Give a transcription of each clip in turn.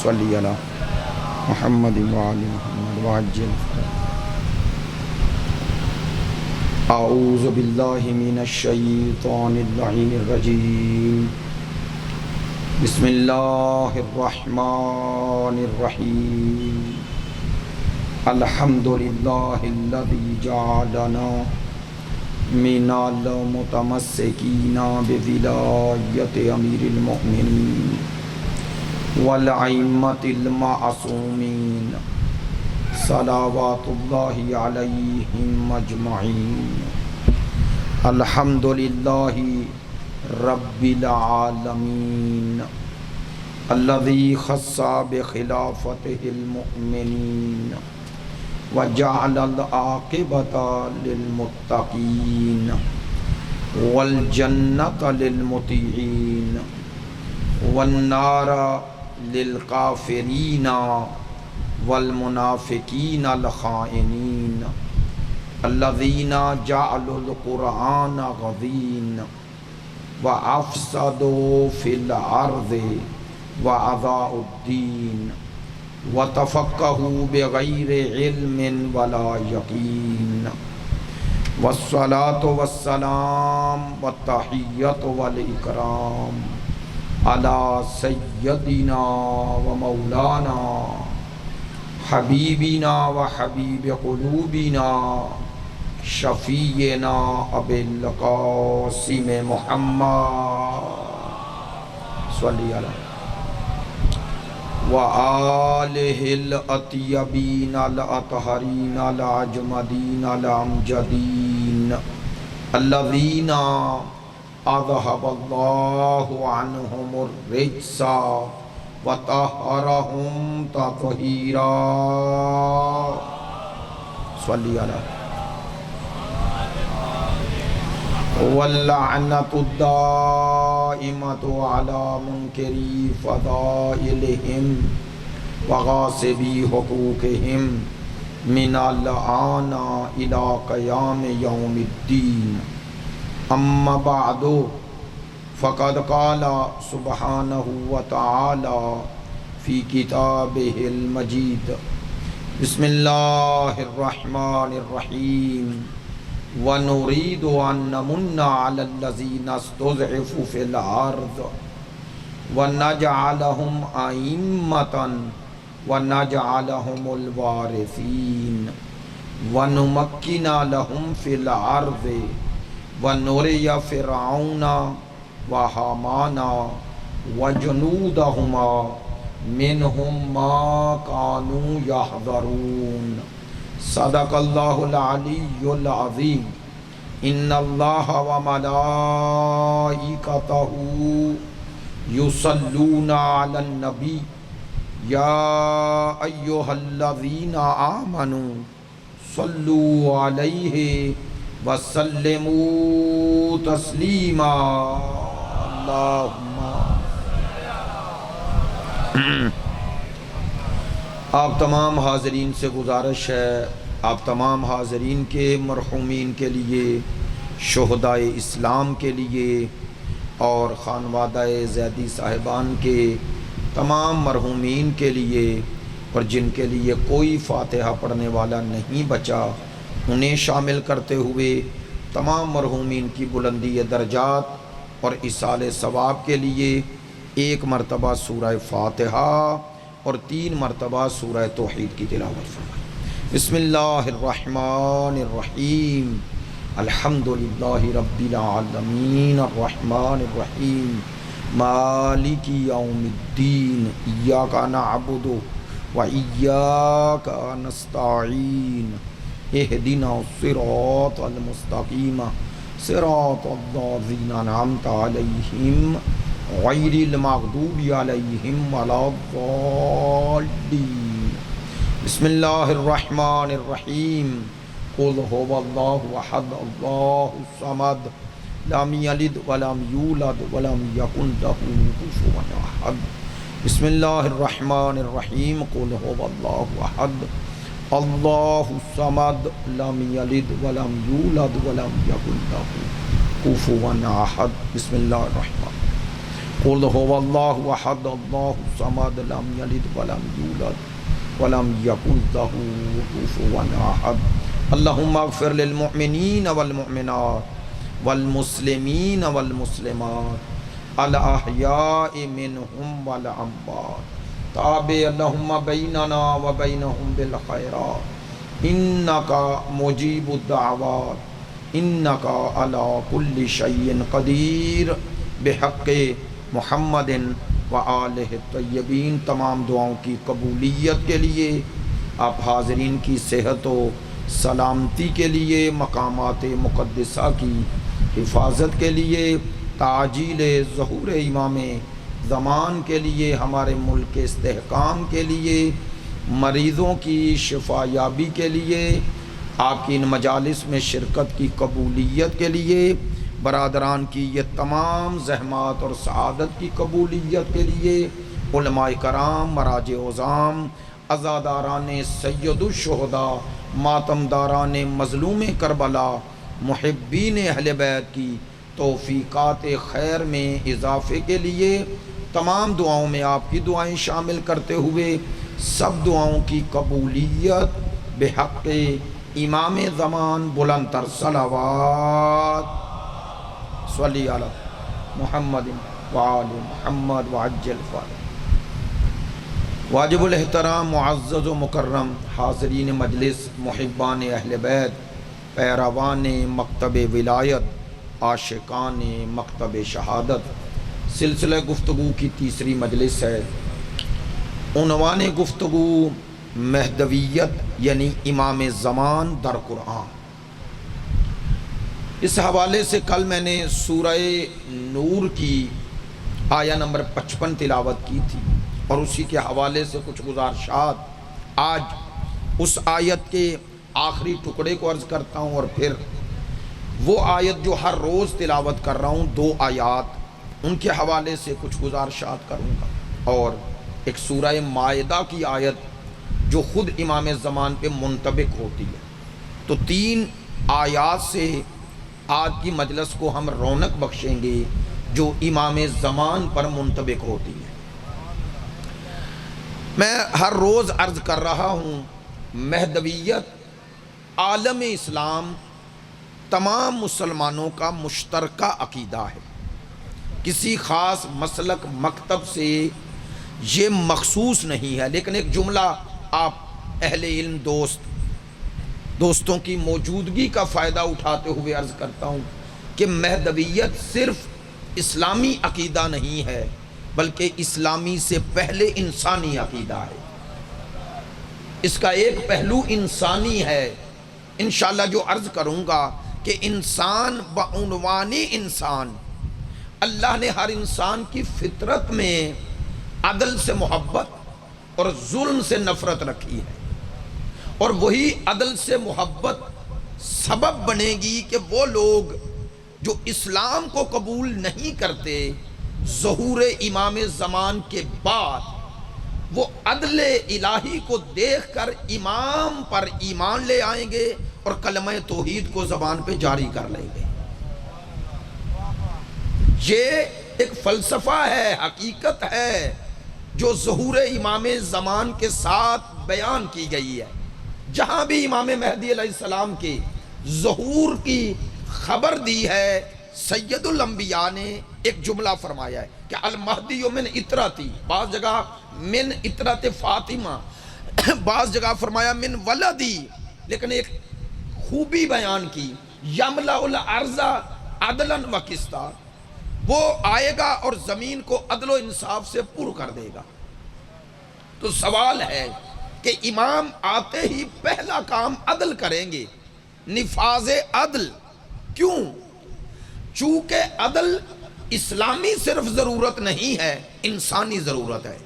صلی علی محمد وآل محمد وعجل اعوذ باللہ من الشیطان اللعین الرجیم بسم اللہ الرحمن الرحیم الحمدللہ الذی جعلنا من المتمسکین بولایت امیر المؤمنین والائمۃ المعصومین صلوات اللہ علیہم اجمعین الحمدللہ رب العالمین الذی خص بخلافتہ المؤمنین وجعل العاقبۃ للمتقین والجنۃ للمطیعین والنار للکافرین والمنافقین الخائنین الذین جعلوا القرآن غضین وافسدوا فی الارض واضاعوا الدین وتفقہوا بغیر علم ولا یقین والصلاة والسلام والتحیۃ والاکرام علی سیدنا و مولانا حبیبنا و حبیب قلوبنا شفیعنا ابی القاسم محمد صلی اللہ وآلہ الاطیبین الاطہرین العجمدین الامجدین الذین اذہب اللہ عنہم الرجس وطہرہم تطہیرا صلی اللہ واللعنۃ الدائمۃ علی منکری فضائلہم وغاصبی حقوقہم من الآن الی قیام یوم الدین اما بعد فقد قال سبحانہ وتعالی فی کتابہ المجید بسم اللہ الرحمن الرحیم وَنُرِيدُ أَن نَّمُنَّ عَلَى الَّذِينَ اسْتُضْعِفُوا فِي الْأَرْضِ وَنَجْعَلَهُمْ أَئِمَّةً وَنَجْعَلَهُمُ الْوَارِثِينَ وَنُمَكِّنَ لَهُمْ فِي الْأَرْضِ وَنُرِيَ فِرْعَوْنَ وَهَامَانَ وَجُنُودَهُمَا مِنْهُمْ مَا كَانُوا يَحْذَرُونَ صدق اللہ العلی العظیم ان اللہ وملائکتہ یصلون علی النبی یا ایہا الذین آمنوا صلوا علیہ وسلموا تسلیما اللہم آپ تمام حاضرین سے گزارش ہے، آپ تمام حاضرین کے مرحومین کے لیے، شہدائے اسلام کے لیے اور خانوادہ زیدی صاحبان کے تمام مرحومین کے لیے اور جن کے لیے کوئی فاتحہ پڑھنے والا نہیں بچا انہیں شامل کرتے ہوئے تمام مرحومین کی بلندی درجات اور ایصال ثواب کے لیے ایک مرتبہ سورہ فاتحہ اور 3 مرتبہ سورہ توحید کی تلاوت فرمائیں۔ بسم اللہ الرحمن الرحیم الحمدللہ رب العالمین الرحمن الرحیم مالک یوم الدین ایاک نعبد و ایاک نستعین اہدنا الصراط المستقیم صراط الذین انعمت علیہم غیر المغضوب علیہم ولا الضالین بسم اللہ الرحمن الرحیم قل هو اللہ احد اللہ الصمد لم یلد ولم یولد ولم یکن لہ کفوا احد بسم اللہ الرحمن الرحیم قل هو اللہ احد اللہ الصمد لم یلد ولم یولد ولم یکن لہ کفوا احد بسم اللہ الرحمن قل هو الله احد الله الصمد لم يلد ولم يولد ولم يكن له كفوا احد اللهم اغفر للمؤمنين والمؤمنات والمسلمين والمسلمات الاحياء منهم والاموات تابع اللهم بيننا وبينهم بالخيرات انك مجيب الدعوات انك على كل شيء قدیر بحق محمد و آلہ الطیبین۔ تمام دعاؤں کی قبولیت کے لیے، آپ حاضرین کی صحت و سلامتی کے لیے، مقامات مقدسہ کی حفاظت کے لیے، تعجیل ظہور امام زمان کے لیے، ہمارے ملک کے استحکام کے لیے، مریضوں کی شفا یابی کے لیے، آپ کی ان مجالس میں شرکت کی قبولیت کے لیے، برادران کی یہ تمام زحمات اور سعادت کی قبولیت کے لیے، علماء کرام، مراجع عظام، عزاداران سید الشہداء، ماتمداران مظلوم کربلا، محبین اہل بیت کی توفیقات خیر میں اضافے کے لیے، تمام دعاؤں میں آپ کی دعائیں شامل کرتے ہوئے سب دعاؤں کی قبولیت بحق امام زمان بلند تر صلوات صلی علی محمد وآل محمد وعجل فرج۔ واجب الاحترام معزز و مکرم حاضرین مجلس، محبان اہل بیت، پیروان مکتب ولایت، عاشقان مکتب شہادت، سلسلہ گفتگو کی تیسری مجلس ہے۔ عنوان گفتگو مہدویت یعنی امام زمان در قرآن۔ اس حوالے سے کل میں نے سورہ نور کی آیہ نمبر 55 تلاوت کی تھی اور اسی کے حوالے سے کچھ گزارشات۔ آج اس آیت کے آخری ٹکڑے کو عرض کرتا ہوں اور پھر وہ آیت جو ہر روز تلاوت کر رہا ہوں، 2 آیات، ان کے حوالے سے کچھ گزارشات کروں گا، اور ایک سورہ مائدہ کی آیت جو خود امام زمان پہ منطبق ہوتی ہے۔ تو 3 آیات سے آج کی مجلس کو ہم رونق بخشیں گے جو امام زمان پر منطبق ہوتی ہے۔ میں ہر روز عرض کر رہا ہوں، مہدویت عالم اسلام تمام مسلمانوں کا مشترکہ عقیدہ ہے۔ کسی خاص مسلک مکتب سے یہ مخصوص نہیں ہے، لیکن ایک جملہ آپ اہل علم دوستوں کی موجودگی کا فائدہ اٹھاتے ہوئے عرض کرتا ہوں کہ مہدویت صرف اسلامی عقیدہ نہیں ہے بلکہ اسلامی سے پہلے انسانی عقیدہ ہے۔ اس کا ایک پہلو انسانی ہے، انشاءاللہ جو عرض کروں گا کہ انسان بعنوان انسان، اللہ نے ہر انسان کی فطرت میں عدل سے محبت اور ظلم سے نفرت رکھی ہے، اور وہی عدل سے محبت سبب بنے گی کہ وہ لوگ جو اسلام کو قبول نہیں کرتے، ظہور امام زمان کے بعد وہ عدل الہی کو دیکھ کر امام پر ایمان لے آئیں گے اور کلمہ توحید کو زبان پہ جاری کر لیں گے۔ یہ ایک فلسفہ ہے، حقیقت ہے جو ظہور امام زمان کے ساتھ بیان کی گئی ہے۔ جہاں بھی امام مہدی علیہ السلام کے ظہور کی خبر دی ہے، سید الانبیاء نے ایک جملہ فرمایا ہے کہ المہدی من اطرتی، بعض جگہ من اطرت فاطمہ، بعض جگہ فرمایا من ولدی، لیکن ایک خوبی بیان کی، یملأ الارض عدلا و قسطا، وہ آئے گا اور زمین کو عدل و انصاف سے پر کر دے گا۔ تو سوال ہے کہ امام آتے ہی پہلا کام عدل کریں گے، نفاذ عدل۔ کیوں؟ چونکہ عدل اسلامی صرف ضرورت نہیں ہے، انسانی ضرورت ہے۔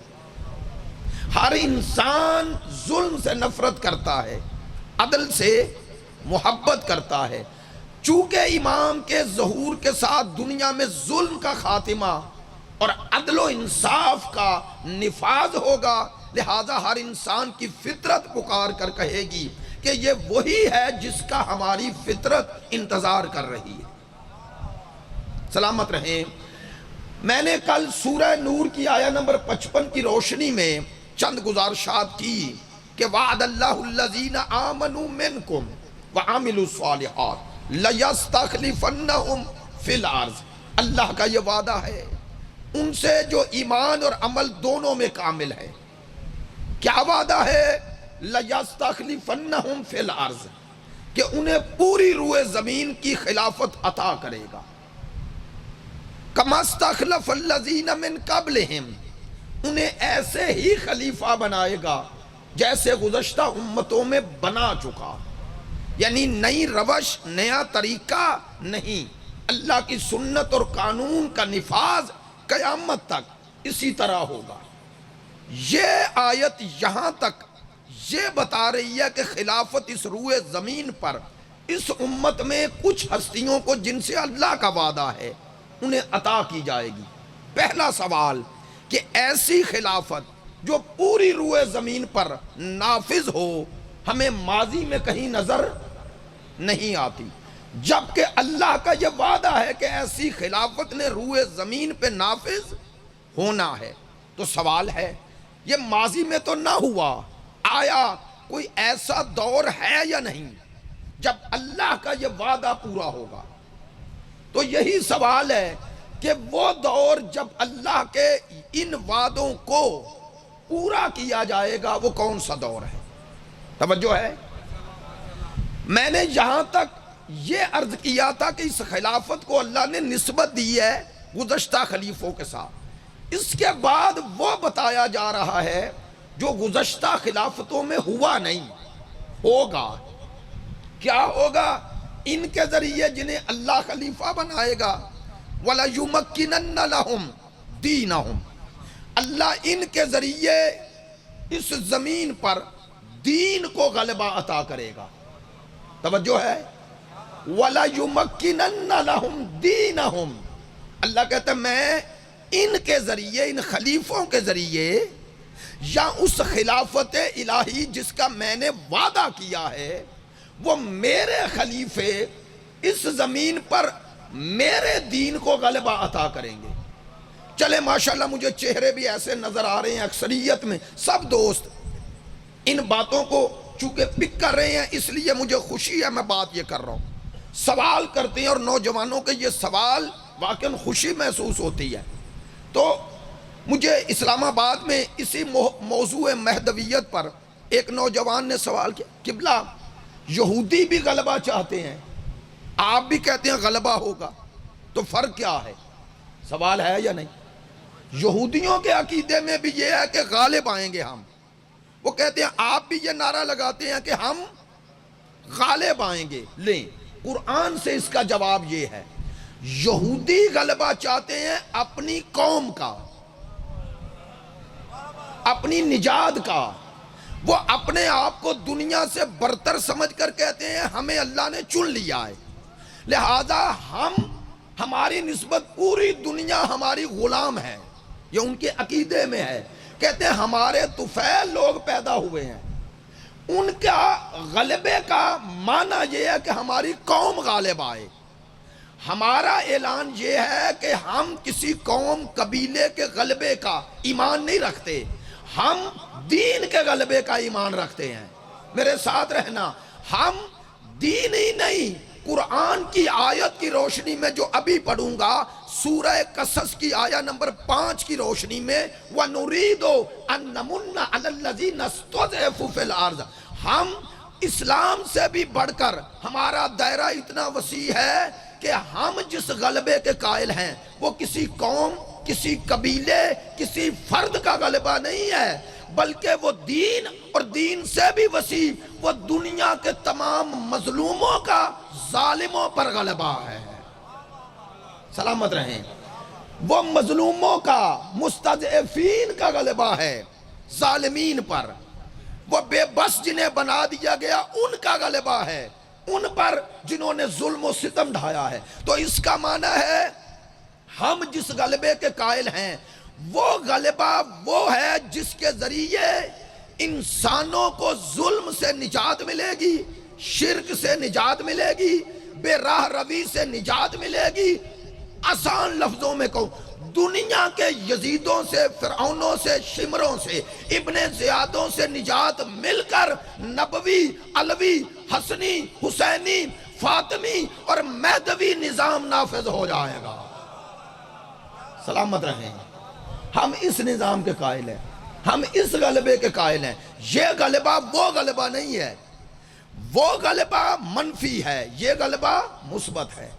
ہر انسان ظلم سے نفرت کرتا ہے، عدل سے محبت کرتا ہے۔ چونکہ امام کے ظہور کے ساتھ دنیا میں ظلم کا خاتمہ اور عدل و انصاف کا نفاذ ہوگا، لہذا ہر انسان کی فطرت پکار کر کہے گی کہ یہ وہی ہے جس کا ہماری فطرت انتظار کر رہی ہے۔ سلامت رہیں۔ میں نے کل سورہ نور کی آیہ نمبر 55 کی روشنی میں چند گزارشات کی کہ وعد اللہ الذین آمنوا منکم وعملوا الصالحات لیستخلفنہم فی الارض، اللہ کا یہ وعدہ ہے ان سے جو ایمان اور عمل دونوں میں کامل ہے۔ کیا وعدہ ہے؟ لیستخلفنہم فی الارض، کہ انہیں پوری روئے زمین کی خلافت عطا کرے گا۔ کما استخلف الذین من قبلہم، انہیں ایسے ہی خلیفہ بنائے گا جیسے گزشتہ امتوں میں بنا چکا، یعنی نئی روش، نیا طریقہ نہیں، اللہ کی سنت اور قانون کا نفاذ قیامت تک اسی طرح ہوگا۔ یہ آیت یہاں تک یہ بتا رہی ہے کہ خلافت اس روئے زمین پر اس امت میں کچھ ہستیوں کو جن سے اللہ کا وعدہ ہے انہیں عطا کی جائے گی۔ پہلا سوال کہ ایسی خلافت جو پوری روئے زمین پر نافذ ہو ہمیں ماضی میں کہیں نظر نہیں آتی، جبکہ اللہ کا یہ وعدہ ہے کہ ایسی خلافت نے روئے زمین پہ نافذ ہونا ہے۔ تو سوال ہے یہ ماضی میں تو نہ ہوا، آیا کوئی ایسا دور ہے یا نہیں جب اللہ کا یہ وعدہ پورا ہوگا؟ تو یہی سوال ہے کہ وہ دور جب اللہ کے ان وعدوں کو پورا کیا جائے گا وہ کون سا دور ہے؟ توجہ ہے؟ میں نے یہاں تک یہ عرض کیا تھا کہ اس خلافت کو اللہ نے نسبت دی ہے گزشتہ خلیفوں کے ساتھ، اس کے بعد وہ بتایا جا رہا ہے جو گزشتہ خلافتوں میں ہوا نہیں، ہوگا۔ کیا ہوگا؟ ان کے ذریعے جنہیں اللہ خلیفہ بنائے گا وَلَيُمَكِّنَنَّ لَهُمْ دِينَهُمْ، اللہ ان کے ذریعے اس زمین پر دین کو غلبہ عطا کرے گا۔ توجہ ہے؟ وَلَيُمَكِّنَنَّ لَهُمْ دِينَهُمْ، اللہ کہتا ہے میں ان کے ذریعے، ان خلیفوں کے ذریعے یا اس خلافت الہی جس کا میں نے وعدہ کیا ہے، وہ میرے خلیفے اس زمین پر میرے دین کو غلبہ عطا کریں گے۔ چلے ماشاءاللہ مجھے چہرے بھی ایسے نظر آ رہے ہیں اکثریت میں، سب دوست ان باتوں کو چونکہ پک کر رہے ہیں، اس لیے مجھے خوشی ہے میں بات یہ کر رہا ہوں۔ سوال کرتے ہیں اور نوجوانوں کے یہ سوال واقعاً خوشی محسوس ہوتی ہے۔ تو مجھے اسلام آباد میں اسی موضوع مہدویت پر ایک نوجوان نے سوال کیا، قبلہ یہودی بھی غلبہ چاہتے ہیں، آپ بھی کہتے ہیں غلبہ ہوگا، تو فرق کیا ہے؟ سوال ہے یا نہیں؟ یہودیوں کے عقیدے میں بھی یہ ہے کہ غالب آئیں گے ہم، وہ کہتے ہیں آپ بھی یہ نعرہ لگاتے ہیں کہ ہم غالب آئیں گے۔ لیں، قرآن سے اس کا جواب یہ ہے، یہودی غلبہ چاہتے ہیں اپنی قوم کا، اپنی نجات کا، وہ اپنے آپ کو دنیا سے برتر سمجھ کر کہتے ہیں ہمیں اللہ نے چن لیا ہے، لہذا ہماری نسبت پوری دنیا ہماری غلام ہے، یہ ان کے عقیدے میں ہے۔ کہتے ہیں ہمارے طفیل لوگ پیدا ہوئے ہیں، ان کا غلبے کا معنی یہ ہے کہ ہماری قوم غالب آئے۔ ہمارا اعلان یہ ہے کہ ہم کسی قوم قبیلے کے غلبے کا ایمان نہیں رکھتے، ہم دین کے غلبے کا ایمان رکھتے ہیں۔ میرے ساتھ رہنا، ہم دین ہی نہیں، قرآن کی آیت کی روشنی میں جو ابھی پڑھوں گا، سورہ قصص کی آیہ نمبر 5 کی روشنی میں وَنُرِيدُ أَن نَّمُنَّ عَلَى الَّذِينَ اسْتُضْعِفُوا فِي الْأَرْضِ، ہم اسلام سے بھی بڑھ کر ہمارا دائرہ اتنا وسیع ہے کہ ہم جس غلبے کے قائل ہیں وہ کسی قوم، کسی قبیلے، کسی فرد کا غلبہ نہیں ہے، بلکہ وہ دین، اور دین سے بھی وسیع وہ دنیا کے تمام مظلوموں کا ظالموں پر غلبہ ہے۔ سلامت رہیں، وہ مظلوموں کا، مستضعفین کا غلبہ ہے ظالمین پر، وہ بے بس جنہیں بنا دیا گیا ان کا غلبہ ہے ان پر جنہوں نے ظلم و ستم ڈھایا ہے۔ تو اس کا معنی ہے ہم جس غلبے کے قائل ہیں وہ غلبہ وہ ہے جس کے ذریعے انسانوں کو ظلم سے نجات ملے گی، شرک سے نجات ملے گی، بے راہ روی سے نجات ملے گی۔ آسان لفظوں میں کہوں دنیا کے یزیدوں سے، فرعونوں سے، شمروں سے، ابن زیادوں سے نجات مل کر نبوی، علوی، حسنی، حسینی، فاطمی اور مہدوی نظام نافذ ہو جائے گا۔ سلامت رہیں۔ ہم اس نظام کے قائل ہیں، ہم اس غلبے کے قائل ہیں۔ یہ غلبہ وہ غلبہ نہیں ہے، وہ غلبہ منفی ہے، یہ غلبہ مثبت ہے۔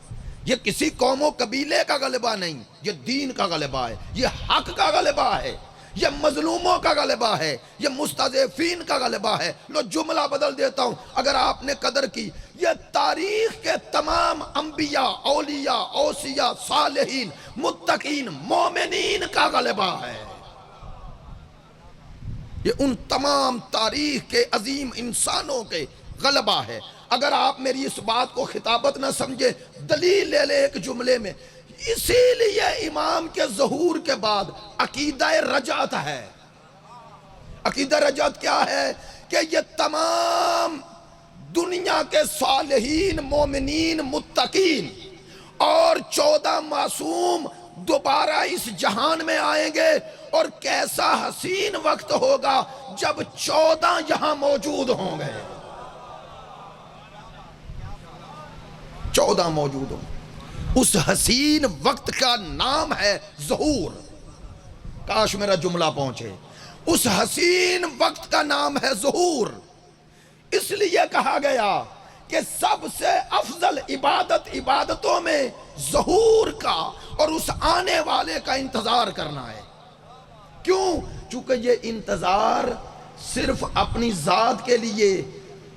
یہ کسی قوم و قبیلے کا غلبہ نہیں، یہ دین کا غلبہ ہے، یہ حق کا غلبہ ہے، یہ مظلوموں کا غلبہ ہے، یہ مستضعفین کا غلبہ ہے۔ لو جملہ بدل دیتا ہوں اگر آپ نے قدر کی، یہ تاریخ کے تمام انبیاء، اولیاء، اوصیاء، صالحین، متقین، مومنین کا غلبہ ہے۔ یہ ان تمام تاریخ کے عظیم انسانوں کے غلبہ ہے۔ اگر آپ میری اس بات کو خطابت نہ سمجھے، دلیل لے لے ایک جملے میں۔ اسی لیے امام کے ظہور کے بعد عقیدہ رجعت ہے۔ عقیدہ رجعت کیا ہے؟ کہ یہ تمام دنیا کے صالحین، مومنین، متقین اور 14 معصوم دوبارہ اس جہان میں آئیں گے، اور کیسا حسین وقت ہوگا جب 14 یہاں موجود ہوں گے، 14 موجود ہوں۔ اس حسین وقت کا نام ہے ظہور۔ کاش میرا جملہ پہنچے۔ اس حسین وقت کا نام ہے ظہور۔ اس لیے کہا گیا کہ سب سے افضل عبادت عبادتوں میں ظہور کا اور اس آنے والے کا انتظار کرنا ہے۔ کیوں؟ چونکہ یہ انتظار صرف اپنی ذات کے لیے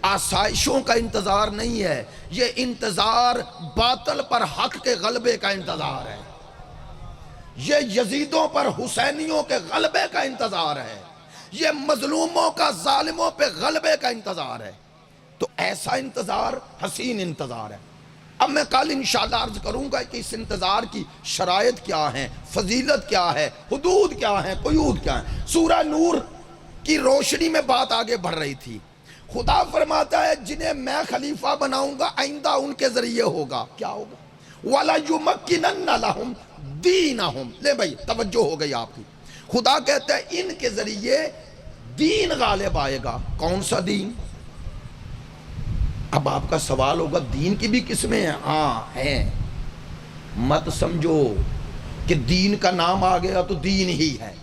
آسائشوں کا انتظار نہیں ہے، یہ انتظار باطل پر حق کے غلبے کا انتظار ہے، یہ یزیدوں پر حسینیوں کے غلبے کا انتظار ہے، یہ مظلوموں کا ظالموں پہ غلبے کا انتظار ہے۔ تو ایسا انتظار حسین انتظار ہے۔ اب میں کل انشاءاللہ عرض کروں گا کہ اس انتظار کی شرائط کیا ہیں، فضیلت کیا ہے، حدود کیا ہیں، قیود کیا ہیں۔ سورہ نور کی روشنی میں بات آگے بڑھ رہی تھی۔ خدا فرماتا ہے جنہیں میں خلیفہ بناؤں گا آئندہ ان کے ذریعے ہوگا، کیا ہوگا؟ وَلَيُمَكِّنَنَّ لَهُمْ دِينَهُمْ۔ لے بھائی توجہ ہو گئی آپ کی۔ خدا کہتا ہے ان کے ذریعے دین غالب آئے گا۔ کون سا دین؟ اب آپ کا سوال ہوگا دین کی بھی قسمیں ہیں؟ ہاں ہیں۔ مت سمجھو کہ دین کا نام آ گیا تو دین ہی ہے۔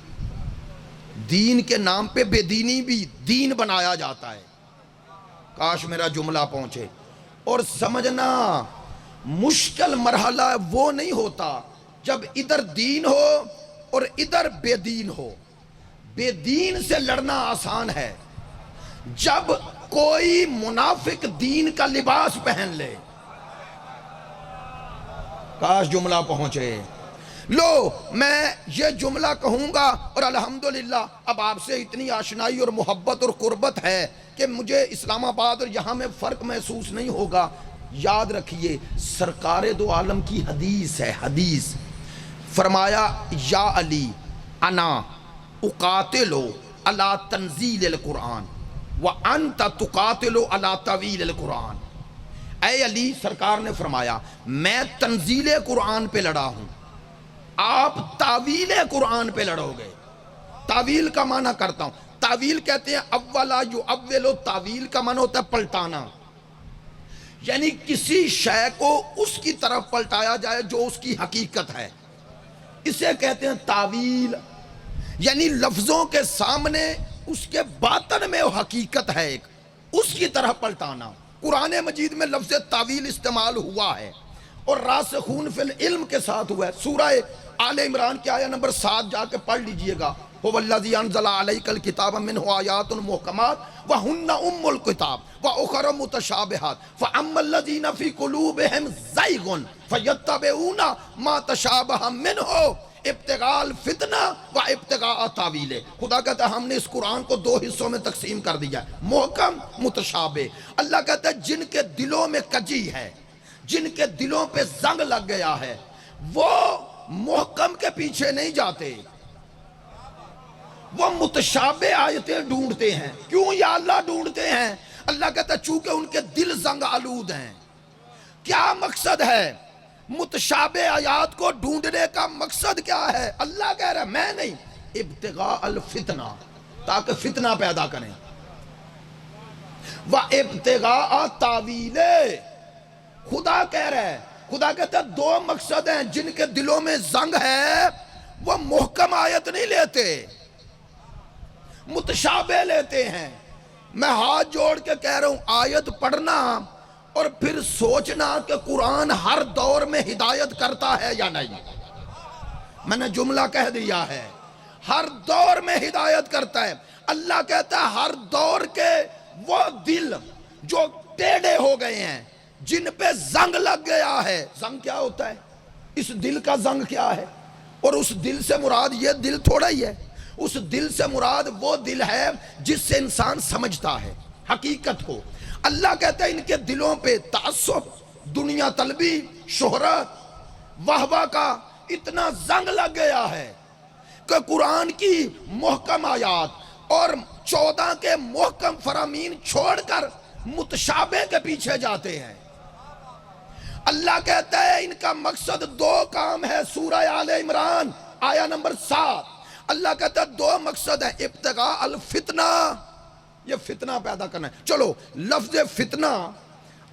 دین کے نام پہ بے دینی بھی دین بنایا جاتا ہے۔ کاش میرا جملہ پہنچے۔ اور سمجھنا مشکل مرحلہ وہ نہیں ہوتا جب ادھر دین ہو اور ادھر بے دین ہو۔ بے دین سے لڑنا آسان ہے جب کوئی منافق دین کا لباس پہن لے۔ کاش جملہ پہنچے۔ لو میں یہ جملہ کہوں گا اور الحمدللہ اب آپ سے اتنی آشنائی اور محبت اور قربت ہے کہ مجھے اسلام آباد اور یہاں میں فرق محسوس نہیں ہوگا۔ یاد رکھیے سرکار دو عالم کی حدیث ہے، حدیث فرمایا یا علی انا اقاتل علی تنزیل القرآن وانت تقاتل علی طویل القرآن۔ اے علی، سرکار نے فرمایا میں تنزیل قرآن پہ لڑا ہوں، آپ تعویل قرآن پہ لڑو گے۔ تعویل کا معنی کرتا ہوں، تعویل کہتے ہیں اولا یؤول، تعویل کا معنی ہوتا ہے پلٹانا، یعنی کسی شے کو اس کی طرف پلٹایا جائے جو اس کی حقیقت ہے، اسے کہتے ہیں تعویل، یعنی لفظوں کے سامنے اس کے باطن میں وہ حقیقت ہے ایک، اس کی طرح پلٹانا۔ قرآن مجید میں لفظ تعویل استعمال ہوا ہے اور راسخون فی العلم کے ساتھ ہوا ہے۔ سورہ آل عمران کی آیہ نمبر 7 جا کے پڑھ لیجئے گا۔ هو الذی انزل علیک الکتاب منہ آیات محکمات وہن ام الکتاب واخر متشابہات فاما الذین فی قلوبہم زیغ فیتبعون ما تشابہ منہ ابتغاء الفتنہ و ابتغاء تاویلہ۔ خدا کہتا ہے ہم نے اس قرآن کو 2 حصوں میں تقسیم کر دیا ہے، محکم، متشابہ۔ اللہ کہتا ہے جن کے دلوں میں کجی ہے، جن کے دلوں پہ زنگ لگ گیا ہے، وہ محکم کے پیچھے نہیں جاتے، وہ متشابہ آیتیں ڈھونڈتے ہیں۔ کیوں یا اللہ ڈھونڈتے ہیں؟ اللہ کہتا ہے چونکہ ان کے دل زنگ آلود ہیں۔ کیا مقصد ہے؟ متشابہ آیات کو ڈھونڈنے کا مقصد کیا ہے؟ اللہ کہہ رہا ہے میں نہیں، ابتغاء الفتنہ، تاکہ فتنہ پیدا کریں، وَابْتِغَاءَ تَأْوِيلِهِ، خدا کہہ رہا ہے، خدا کہتا ہے دو مقصد ہیں جن کے دلوں میں زنگ ہے، وہ محکم آیت نہیں لیتے، متشابہ لیتے ہیں۔ میں ہاتھ جوڑ کے کہہ رہا ہوں آیت پڑھنا اور پھر سوچنا کہ قرآن ہر دور میں ہدایت کرتا ہے یا نہیں۔ میں نے جملہ کہہ دیا ہے، ہر دور میں ہدایت کرتا ہے۔ اللہ کہتا ہے ہر دور کے وہ دل جو ٹیڑے ہو گئے ہیں، جن پہ زنگ لگ گیا ہے۔ زنگ کیا ہوتا ہے؟ اس دل کا زنگ کیا ہے؟ اور اس دل سے مراد یہ دل تھوڑا ہی ہے، اس دل سے مراد وہ دل ہے جس سے انسان سمجھتا ہے حقیقت کو۔ اللہ کہتا ہے ان کے دلوں پہ تعصب، دنیا طلبی، شہرت، واہ کا اتنا زنگ لگ گیا ہے کہ قرآن کی محکم آیات اور 14 کے محکم فرامین چھوڑ کر متشابہ کے پیچھے جاتے ہیں۔ اللہ کہتا ہے ان کا مقصد دو کام ہے۔ سورہ آل عمران آیہ نمبر 7، اللہ کہتا ہے دو مقصد ہیں، ابتغاء الفتنہ، یہ فتنہ پیدا کرنا ہے۔ چلو لفظ فتنہ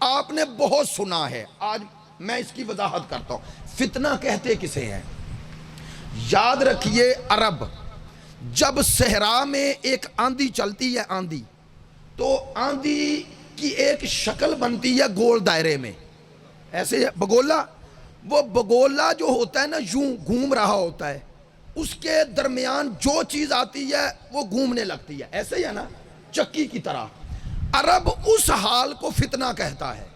آپ نے بہت سنا ہے، آج میں اس کی وضاحت کرتا ہوں۔ فتنہ کہتے کسے ہیں؟ یاد رکھیے عرب جب صحرا میں ایک آندھی چلتی ہے، آندھی تو آندھی کی ایک شکل بنتی ہے گول دائرے میں، ایسے بگولا، وہ بگولا جو ہوتا ہے نا یوں گھوم رہا ہوتا ہے، اس کے درمیان جو چیز آتی ہے وہ گھومنے لگتی ہے، ایسے ہی ہے نا، چکی کی طرح۔ عرب اس حال کو فتنہ کہتا ہے۔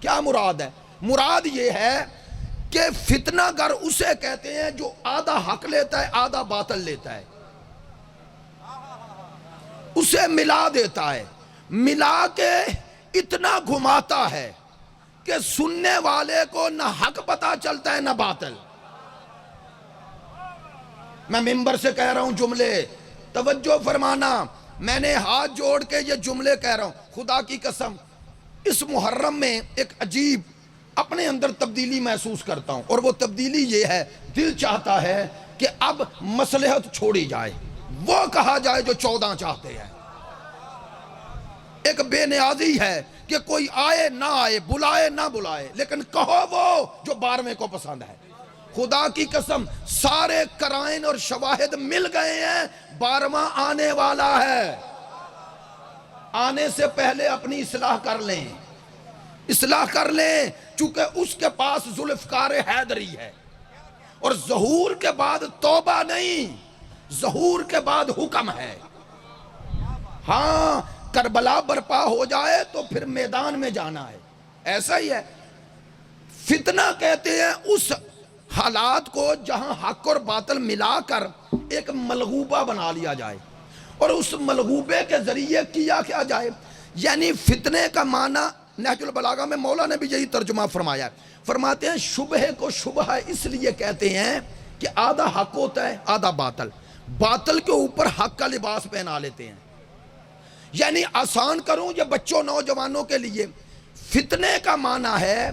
کیا مراد ہے؟ مراد یہ ہے کہ فتنہ گر اسے کہتے ہیں جو آدھا حق لیتا ہے آدھا باطل لیتا ہے، اسے ملا دیتا ہے، ملا کے اتنا گھماتا ہے کہ سننے والے کو نہ حق پتا چلتا ہے نہ باطل۔ میں ممبر سے کہہ رہا ہوں جملے، توجہ فرمانا، میں نے ہاتھ جوڑ کے یہ جملے کہہ رہا ہوں، خدا کی قسم اس محرم میں ایک عجیب اپنے اندر تبدیلی محسوس کرتا ہوں، اور وہ تبدیلی یہ ہے، دل چاہتا ہے کہ اب مصلحت چھوڑی جائے، وہ کہا جائے جو 14 چاہتے ہیں۔ ایک بے نیازی ہے کہ کوئی آئے نہ آئے، بلائے نہ بلائے، لیکن کہو وہ جو 12ویں کو پسند ہے۔ خدا کی قسم سارے قرائن اور شواہد مل گئے ہیں، 12واں آنے والا ہے۔ آنے سے پہلے اپنی اصلاح کر لیں، اصلاح کر لیں، چونکہ اس کے پاس ذوالفقار حیدری ہے، اور ظہور کے بعد توبہ نہیں، ظہور کے بعد حکم ہے۔ ہاں کربلا برپا ہو جائے تو پھر میدان میں جانا ہے، ایسا ہی ہے۔ فتنہ کہتے ہیں اس حالات کو جہاں حق اور باطل ملا کر ایک ملغوبہ بنا لیا جائے، اور اس ملغوبے کے ذریعے کیا جائے، یعنی فتنے کا معنی نہج البلاغہ میں مولا نے بھی یہی ترجمہ فرمایا ہے، فرماتے ہیں شبہ کو شبہ اس لیے کہتے ہیں کہ آدھا حق ہوتا ہے آدھا باطل، باطل کے اوپر حق کا لباس پہنا لیتے ہیں۔ یعنی آسان کروں یہ بچوں نوجوانوں کے لیے، فتنے کا معنی ہے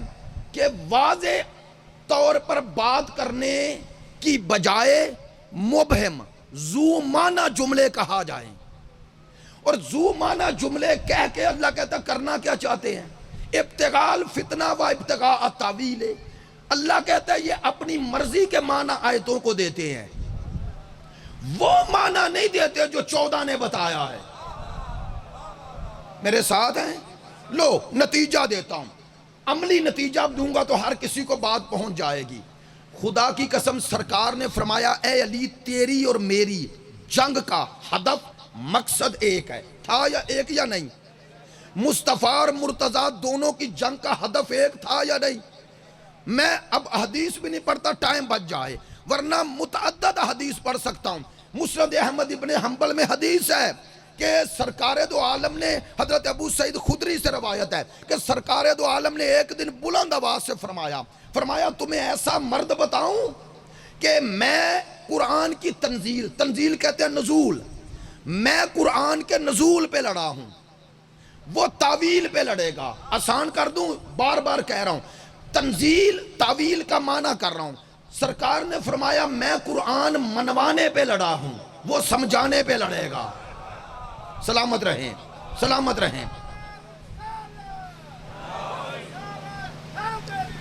کہ واضح طور پر بات کرنے کی بجائے مبہم ذو معنی جملے کہا جائیں، اور ذو معنی جملے کہہ کے اللہ کہتا کرنا کیا چاہتے ہیں؟ ابتغاء الفتنہ و ابتغاء التاویل۔ اللہ کہتا ہے یہ اپنی مرضی کے معنی آیتوں کو دیتے ہیں، وہ معنی نہیں دیتے جو 14 نے بتایا ہے۔ میرے ساتھ ہیں؟ لو نتیجہ دیتا ہوں، عملی نتیجہ دوں گا تو ہر کسی کو بات پہنچ جائے گی۔ خدا کی قسم سرکار نے فرمایا اے علی تیری اور میری جنگ کا ہدف مقصد ایک ہے، تھا یا ایک یا نہیں؟ مصطفیٰ اور مرتضیٰ دونوں کی جنگ کا ہدف ایک تھا یا نہیں؟ میں اب حدیث بھی نہیں پڑھتا ٹائم بچ جائے، ورنہ متعدد حدیث پڑھ سکتا ہوں۔ مسند احمد ابن حنبل میں حدیث ہے کہ سرکار دو عالم نے، حضرت ابو سعید خدری سے روایت ہے کہ سرکار دو عالم نے ایک دن بلند آواز سے فرمایا تمہیں ایسا مرد بتاؤں کہ میں قرآن کی تنزیل کہتے ہیں نزول، میں قرآن کے نزول پہ لڑا ہوں، وہ تعویل پہ لڑے گا۔ آسان کر دوں، بار بار کہہ رہا ہوں، تنزیل تعویل کا معنی کر رہا ہوں. سرکار نے فرمایا میں قرآن منوانے پہ لڑا ہوں، وہ سمجھانے پہ لڑے گا. سلامت رہیں، سلامت رہیں،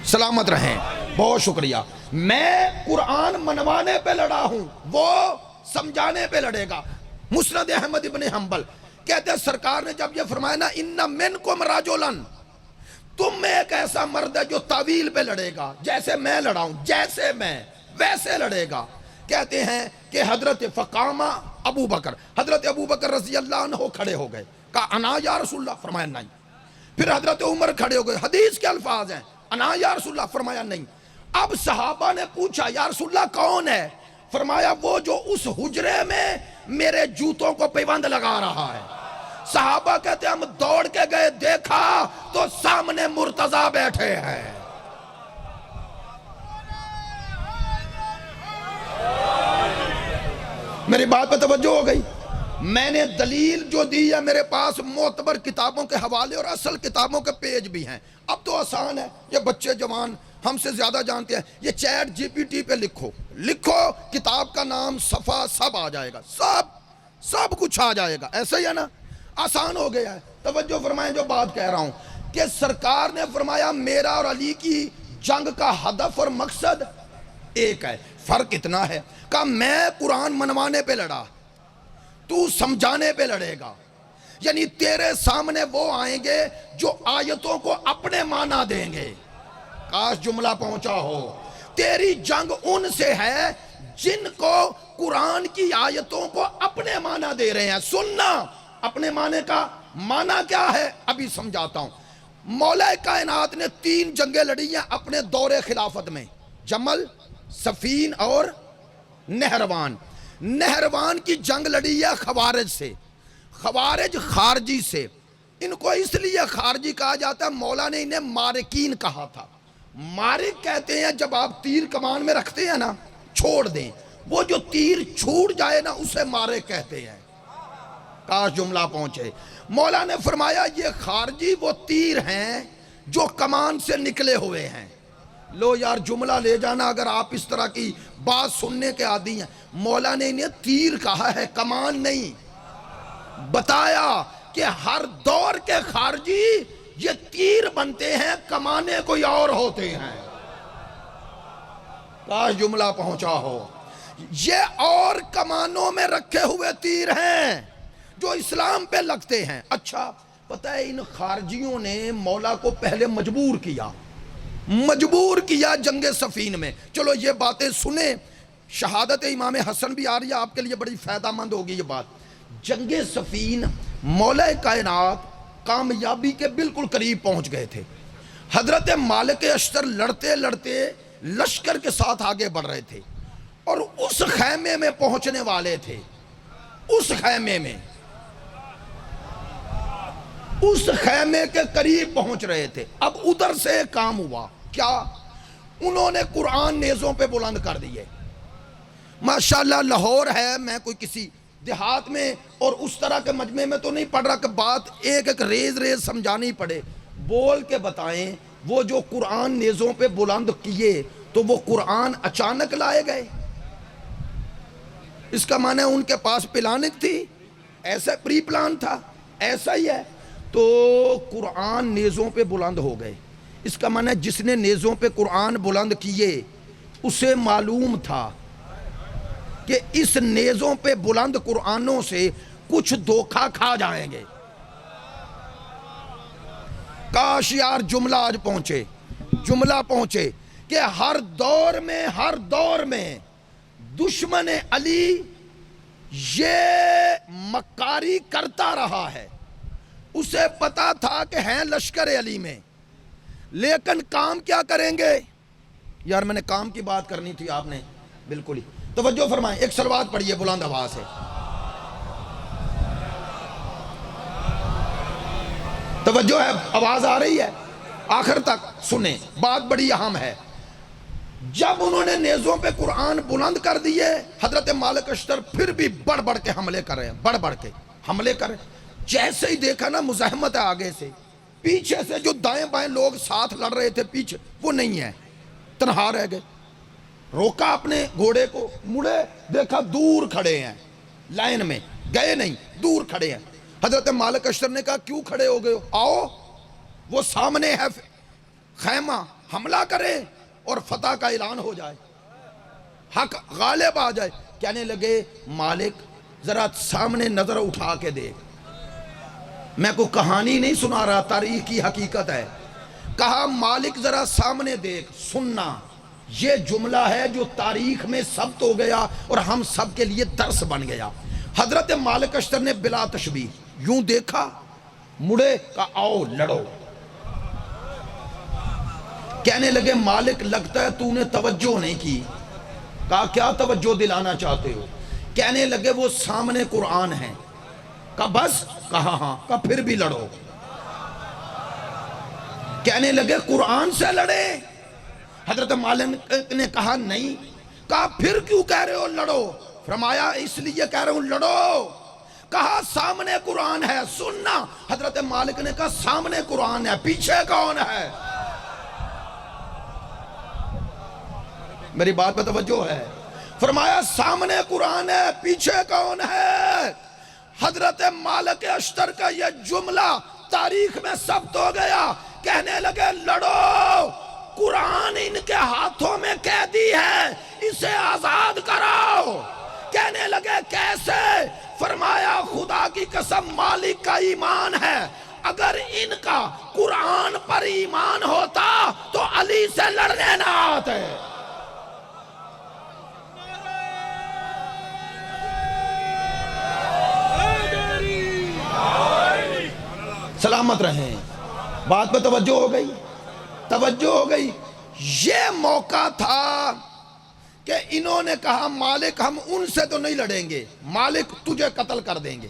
سلامت رہیں. بہت شکریہ. میں قرآن منوانے پہ لڑا ہوں، وہ سمجھانے پہ لڑے گا. مسند احمد ابن حنبل کہتے ہیں سرکار نے جب یہ فرمایا نا ان منکم رجلا، تم میں ایک ایسا مرد ہے جو تعویل پہ لڑے گا، جیسے میں لڑا ہوں، جیسے میں ویسے لڑے گا. کہتے ہیں کہ حضرت فقامہ ابو بکر، حضرت ابو بکر رضی اللہ عنہ کھڑے ہو گئے، کہا انا یا رسول اللہ، فرمایا نہیں. پھر حضرت عمر کھڑے ہو گئے، حدیث کے الفاظ ہیں، انا یا رسول اللہ، فرمایا نہیں. اب صحابہ نے پوچھا یا رسول اللہ کون ہے؟ فرمایا وہ جو اس حجرے میں میرے جوتوں کو پیوند لگا رہا ہے. صحابہ کہتے ہیں ہم دوڑ کے گئے، دیکھا تو سامنے مرتضیٰ بیٹھے ہیں. میری بات پہ توجہ ہو گئی؟ میں نے دلیل جو دی ہے میرے پاس معتبر کتابوں کے حوالے اور اصل کتابوں کے پیج بھی ہیں. اب تو آسان ہے، یہ بچے جوان ہم سے زیادہ جانتے ہیں. یہ چیٹ جی پی ٹی پہ لکھو کتاب کا نام، صفحہ، سب آ جائے گا، سب کچھ آ جائے گا. ایسا ہی ہے نا، آسان ہو گیا ہے. توجہ فرمائیں جو بات کہہ رہا ہوں کہ سرکار نے فرمایا میرا اور علی کی جنگ کا ہدف اور مقصد ایک ہے. فرق اتنا ہے کہ میں قرآن منوانے پہ لڑا، تو سمجھانے پہ لڑے گا. یعنی تیرے سامنے وہ آئیں گے جو آیتوں کو اپنے معنی دیں گے. کاش جملہ پہنچا ہو. تیری جنگ ان سے ہے جن کو قرآن کی آیتوں کو اپنے معنی دے رہے ہیں. سننا اپنے معنی کا معنی کیا ہے ابھی سمجھاتا ہوں. مولا کائنات نے 3 جنگیں لڑی ہیں اپنے دور خلافت میں، جمل، صفین اور نہروان. نہروان کی جنگ لڑی ہے خوارج سے، خوارج خارجی سے. ان کو اس لیے خارجی کہا جاتا ہے، مولا نے انہیں مارکین کہا تھا. مارک کہتے ہیں جب آپ تیر کمان میں رکھتے ہیں نا، چھوڑ دیں، وہ جو تیر چھوٹ جائے نا اسے مارک کہتے ہیں. کاش جملہ پہنچے. مولا نے فرمایا یہ خارجی وہ تیر ہیں جو کمان سے نکلے ہوئے ہیں. لو یار جملہ لے جانا اگر آپ اس طرح کی بات سننے کے عادی ہیں. مولا نے انہیں تیر کہا ہے، کمان نہیں. بتایا کہ ہر دور کے خارجی یہ تیر بنتے ہیں، کمانے کوئی اور ہوتے ہیں. کاش جملہ پہنچا ہو. یہ اور کمانوں میں رکھے ہوئے تیر ہیں جو اسلام پہ لگتے ہیں. اچھا پتہ ہے ان خارجیوں نے مولا کو پہلے مجبور کیا جنگ صفین میں. چلو یہ باتیں سنیں، شہادت امام حسن بھی آ رہی ہے آپ کے لیے، بڑی فائدہ مند ہوگی یہ بات. جنگ صفین مولا کائنات کامیابی کے بالکل قریب پہنچ گئے تھے. حضرت مالک اشتر لڑتے لڑتے لشکر کے ساتھ آگے بڑھ رہے تھے اور اس خیمے میں پہنچنے والے تھے. اس خیمے کے قریب پہنچ رہے تھے. اب ادھر سے ایک کام ہوا. کیا؟ انہوں نے قرآن نیزوں پہ بلند کر دیے. ماشاءاللہ لاہور ہے، میں کوئی کسی دیہات میں اور اس طرح کے مجمع میں تو نہیں پڑھ رہا کہ بات ایک ایک ریز سمجھانی پڑے. بول کے بتائیں وہ جو قرآن نیزوں پہ بلند کیے تو وہ قرآن اچانک لائے گئے؟ اس کا معنی ان کے پاس پلاننگ تھی، ایسا پری پلان تھا. ایسا ہی ہے. تو قرآن نیزوں پہ بلند ہو گئے. اس کا معنی جس نے نیزوں پہ قرآن بلند کیے اسے معلوم تھا کہ اس نیزوں پہ بلند قرآنوں سے کچھ دھوکہ کھا جائیں گے. کاش یار جملہ آج پہنچے کہ ہر دور میں دشمن علی یہ مکاری کرتا رہا ہے. اسے پتا تھا کہ ہیں لشکر علی میں، لیکن کام کیا کریں گے؟ یار میں نے کام کی بات کرنی تھی، آپ نے بالکل ہی. توجہ فرمائیں، ایک صلوات پڑھیے بلند آواز سے. توجہ ہے، آواز آ رہی ہے؟ آخر تک سنیں، بات بڑی اہم ہے. جب انہوں نے نیزوں پہ قرآن بلند کر دیے، حضرت مالک اشتر پھر بھی بڑھ بڑھ کے حملے کر رہے ہیں. جیسے ہی دیکھا نا مزاحمت ہے آگے سے، پیچھے سے جو دائیں بائیں لوگ ساتھ لڑ رہے تھے پیچھے وہ نہیں ہے، تنہا رہ گئے. روکا اپنے گھوڑے کو، مڑے دیکھا دور کھڑے ہیں لائن میں، گئے نہیں، دور کھڑے ہیں. حضرت مالک اشتر نے کہا کیوں کھڑے ہو گئے ہو؟ آؤ، وہ سامنے ہے خیمہ، حملہ کریں اور فتح کا اعلان ہو جائے، حق غالب آ جائے. کہنے لگے مالک ذرا سامنے نظر اٹھا کے دیکھ. میں کو کہانی نہیں سنا رہا، تاریخ کی حقیقت ہے. کہا مالک ذرا سامنے دیکھ. سننا، یہ جملہ ہے جو تاریخ میں ثبت ہو گیا اور ہم سب کے لیے درس بن گیا. حضرت مالک اشتر نے بلا تشبیہ یوں دیکھا، مڑے، کہا آؤ لڑو. کہنے لگے مالک لگتا ہے تو نے توجہ نہیں کی. کہا کیا توجہ دلانا چاہتے ہو؟ کہنے لگے وہ سامنے قرآن ہے. کہا بس؟ کہا ہاں. کہا پھر بھی لڑو. کہنے لگے قرآن سے لڑے؟ حضرت مالک نے کہا نہیں. کہا پھر کیوں کہہ رہے ہو لڑو؟ فرمایا اس لیے کہہ رہا ہوں لڑو. کہا سامنے قرآن ہے. سننا، حضرت مالک نے کہا سامنے قرآن ہے، پیچھے کون ہے؟ میری بات پہ توجہ ہے؟ فرمایا سامنے قرآن ہے، پیچھے کون ہے؟ حضرت مالک اشتر کا یہ جملہ تاریخ میں ثبت ہو گیا. کہنے لگے لڑو، قرآن ان کے ہاتھوں میں قیدی ہے، اسے آزاد کرو. کہنے لگے کیسے؟ فرمایا خدا کی قسم مالک کا ایمان ہے، اگر ان کا قرآن پر ایمان ہوتا تو علی سے لڑنے نہ آتے. سلامت رہیں. بات پہ توجہ ہو گئی؟ توجہ ہو گئی. یہ موقع تھا کہ انہوں نے کہا مالک ہم ان سے تو نہیں لڑیں گے، مالک تجھے قتل کر دیں گے.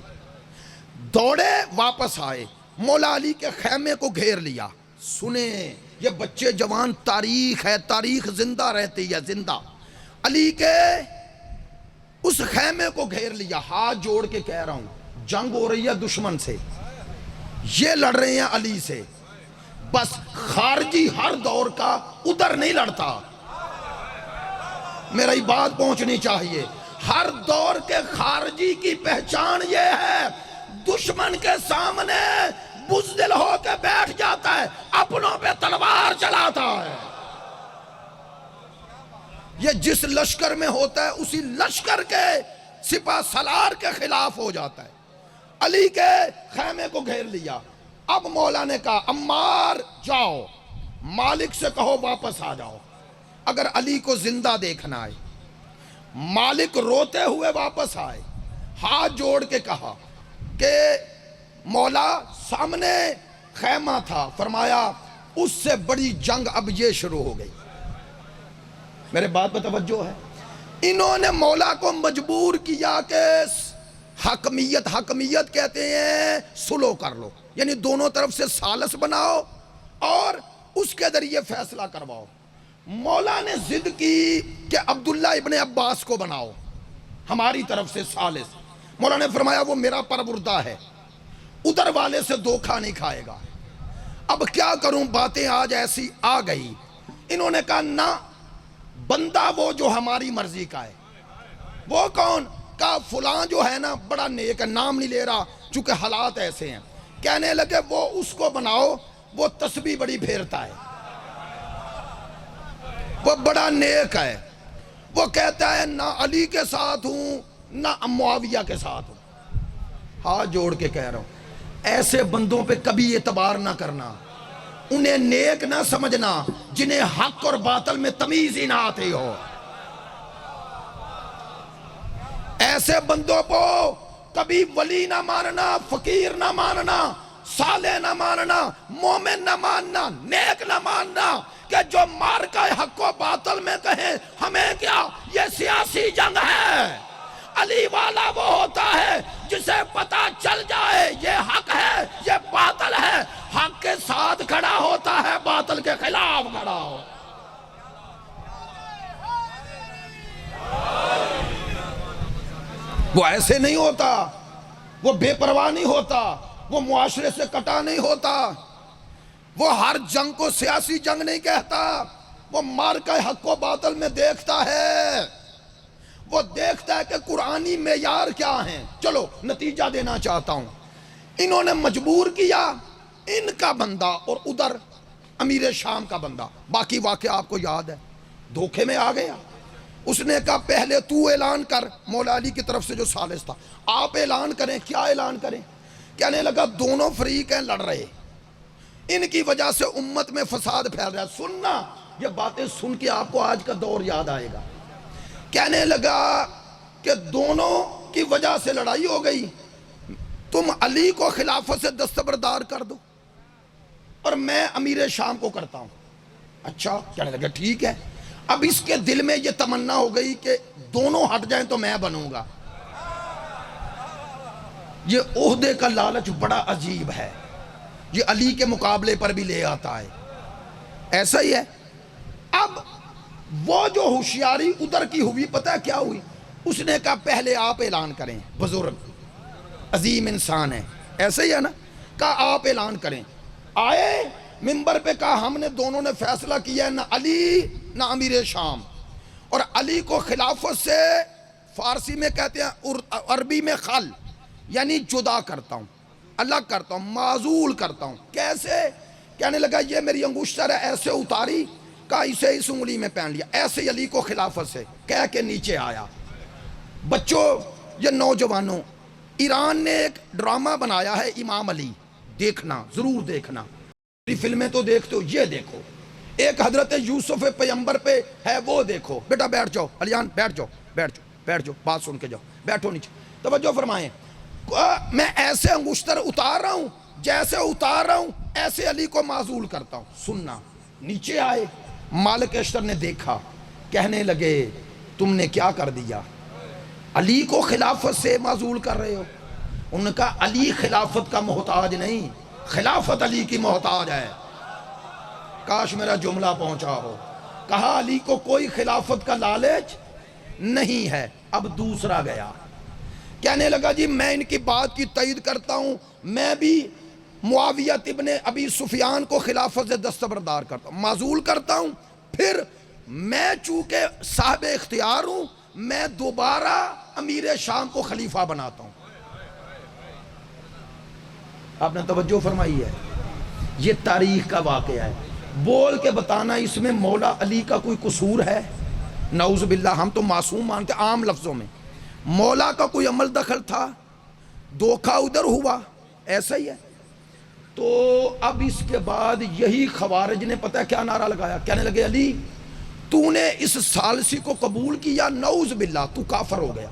دوڑے واپس آئے، مولا علی کے خیمے کو گھیر لیا. سنیں یہ بچے جوان، تاریخ ہے، تاریخ زندہ رہتی ہے، زندہ. علی کے اس خیمے کو گھیر لیا. ہاتھ جوڑ کے کہہ رہا ہوں جنگ ہو رہی ہے دشمن سے، یہ لڑ رہے ہیں علی سے. بس خارجی ہر دور کا ادھر نہیں لڑتا، میری بات پہنچنی چاہیے. ہر دور کے خارجی کی پہچان یہ ہے، دشمن کے سامنے بزدل ہو کے بیٹھ جاتا ہے، اپنوں پہ تلوار چلاتا ہے. یہ جس لشکر میں ہوتا ہے اسی لشکر کے سپہ سالار کے خلاف ہو جاتا ہے. علی کے خیمے کو گھیر لیا. اب مولا نے کہا عمار جاؤ، مالک سے کہو واپس آ جاؤ اگر علی کو زندہ دیکھنا ہے. مالک روتے ہوئے واپس آئے، ہاتھ جوڑ کے کہا کہ مولا سامنے خیمہ تھا. فرمایا اس سے بڑی جنگ اب یہ شروع ہو گئی. میرے بات پہ توجہ ہے؟ انہوں نے مولا کو مجبور کیا کہ حکمیت کہتے ہیں سلو کر لو، یعنی دونوں طرف سے سالس بناؤ اور اس کے ذریعے فیصلہ کرواؤ. مولا نے ضد کی کہ عبداللہ ابن عباس کو بناؤ ہماری طرف سے سالس. مولا نے فرمایا وہ میرا پروردہ ہے، ادھر والے سے دھوکہ نہیں کھائے گا. اب کیا کروں، باتیں آج ایسی آ گئی. انہوں نے کہا نہ، بندہ وہ جو ہماری مرضی کا ہے. وہ کون؟ کہا فلاں جو ہے نا بڑا نیک ہے، نام نہیں لے رہا چونکہ حالات ایسے ہیں. کہنے لگے وہ اس کو بناؤ، وہ تسبیح بڑی پھیرتا ہے، وہ بڑا نیک ہے، وہ کہتا ہے نہ علی کے ساتھ ہوں نہ معاویہ کے ساتھ ہوں. ہاتھ جوڑ کے کہہ رہا ہوں ایسے بندوں پہ کبھی اعتبار نہ کرنا، انہیں نیک نہ سمجھنا جنہیں حق اور باطل میں تمیز ہی نہ آتی ہو. ایسے بندوں کو کبھی ولی نہ ماننا، فقیر نہ ماننا، صالح نہ ماننا، مومن نہ ماننا، نیک نہ ماننا کہ جو مار کا حق و باطل میں کہیں ہمیں کیا، یہ سیاسی جنگ ہے. علی والا وہ ہوتا ہے جسے پتا چل جائے یہ حق ہے یہ باطل ہے، حق کے ساتھ کھڑا ہوتا ہے، باطل کے خلاف کھڑا ہو. وہ ایسے نہیں ہوتا، وہ بے پرواہ نہیں ہوتا، وہ معاشرے سے کٹا نہیں ہوتا. وہ ہر جنگ کو سیاسی جنگ نہیں کہتا، وہ مارکہ حق و باطل میں دیکھتا ہے، وہ دیکھتا ہے کہ قرآنی معیار کیا ہیں۔ چلو نتیجہ دینا چاہتا ہوں، انہوں نے مجبور کیا ان کا بندہ اور ادھر امیر شام کا بندہ، باقی واقعہ آپ کو یاد ہے، دھوکے میں آ گیا۔ اس نے کہا پہلے تو اعلان کر، مولا علی کی طرف سے جو ثالث تھا، آپ اعلان کریں۔ کیا اعلان کریں؟ کہنے لگا دونوں فریق ہیں لڑ رہے، ان کی وجہ سے امت میں فساد پھیل رہا ہے۔ سننا، یہ باتیں سن کے آپ کو آج کا دور یاد آئے گا۔ کہنے لگا کہ دونوں کی وجہ سے لڑائی ہو گئی، تم علی کو خلافت سے دستبردار کر دو اور میں امیر شام کو کرتا ہوں۔ اچھا، کہنے لگا ٹھیک ہے۔ اب اس کے دل میں یہ تمنا ہو گئی کہ دونوں ہٹ جائیں تو میں بنوں گا۔ یہ عہدے کا لالچ بڑا عجیب ہے، یہ علی کے مقابلے پر بھی لے آتا ہے، ایسا ہی ہے۔ اب وہ جو ہوشیاری ادھر کی ہوئی، پتہ ہے کیا ہوئی؟ اس نے کہا پہلے آپ اعلان کریں، بزرگ عظیم انسان ہے، ایسا ہی ہے نا، کہا آپ اعلان کریں۔ آئے منبر پہ، کہا ہم نے دونوں نے فیصلہ کیا ہے، نہ علی نہ امیر شام، اور علی کو خلافت سے، فارسی میں کہتے ہیں، عربی میں خل، یعنی جدا کرتا ہوں، الگ کرتا ہوں، معزول کرتا ہوں۔ کیسے؟ کہنے لگا یہ میری انگشتر ہے، ایسے اتاری، کہا اسے اس انگلی میں پہن لیا، ایسے علی کو خلافت سے کہہ کے نیچے آیا۔ بچوں، یہ نوجوانوں، ایران نے ایک ڈرامہ بنایا ہے امام علی، دیکھنا، ضرور دیکھنا، فلمیں تو دیکھتے ہو، یہ دیکھو۔ ایک حضرت یوسف پیغمبر پہ ہے، وہ دیکھو۔ بیٹا بیٹھ جاؤ، علیان بیٹھ جاؤ، بیٹھ جاؤ، بیٹھ جاؤ، بات سن کے جاؤ، بیٹھو نیچے، توجہ فرمائیں۔ میں ایسے انگشتر اتار رہا ہوں، جیسے اتار رہا ہوں ایسے علی کو معزول کرتا ہوں۔ سننا، نیچے آئے، مالک اشتر نے دیکھا، کہنے لگے تم نے کیا کر دیا، علی کو خلافت سے معزول کر رہے ہو۔ انہوں نے کہا علی خلافت کا محتاج نہیں، خلافت علی کی محتاج ہے۔ کاش میرا جملہ پہنچا ہو۔ کہا علی کو کوئی خلافت کا لالچ نہیں ہے۔ اب دوسرا گیا، کہنے لگا جی میں ان کی بات کی تائید کرتا ہوں، میں بھی معاویہ ابن ابی سفیان کو خلافت سے دستبردار کرتا ہوں، معزول کرتا ہوں، پھر میں چونکہ صاحب اختیار ہوں، میں دوبارہ امیر شام کو خلیفہ بناتا ہوں۔ آپ نے توجہ فرمائی ہے؟ یہ تاریخ کا واقعہ ہے۔ بول کے بتانا اس میں مولا علی کا کوئی قصور ہے؟ نعوذ باللہ، ہم تو معصوم مانتے عام لفظوں میں۔ مولا کا کوئی عمل دخل تھا؟ دھوکہ ادھر ہوا، ایسا ہی ہے۔ تو اب اس کے بعد یہی خوارج نے پتہ کیا نعرہ لگایا، کہنے لگے علی تو نے اس ثالثی کو قبول کیا، نعوذ باللہ تو کافر ہو گیا،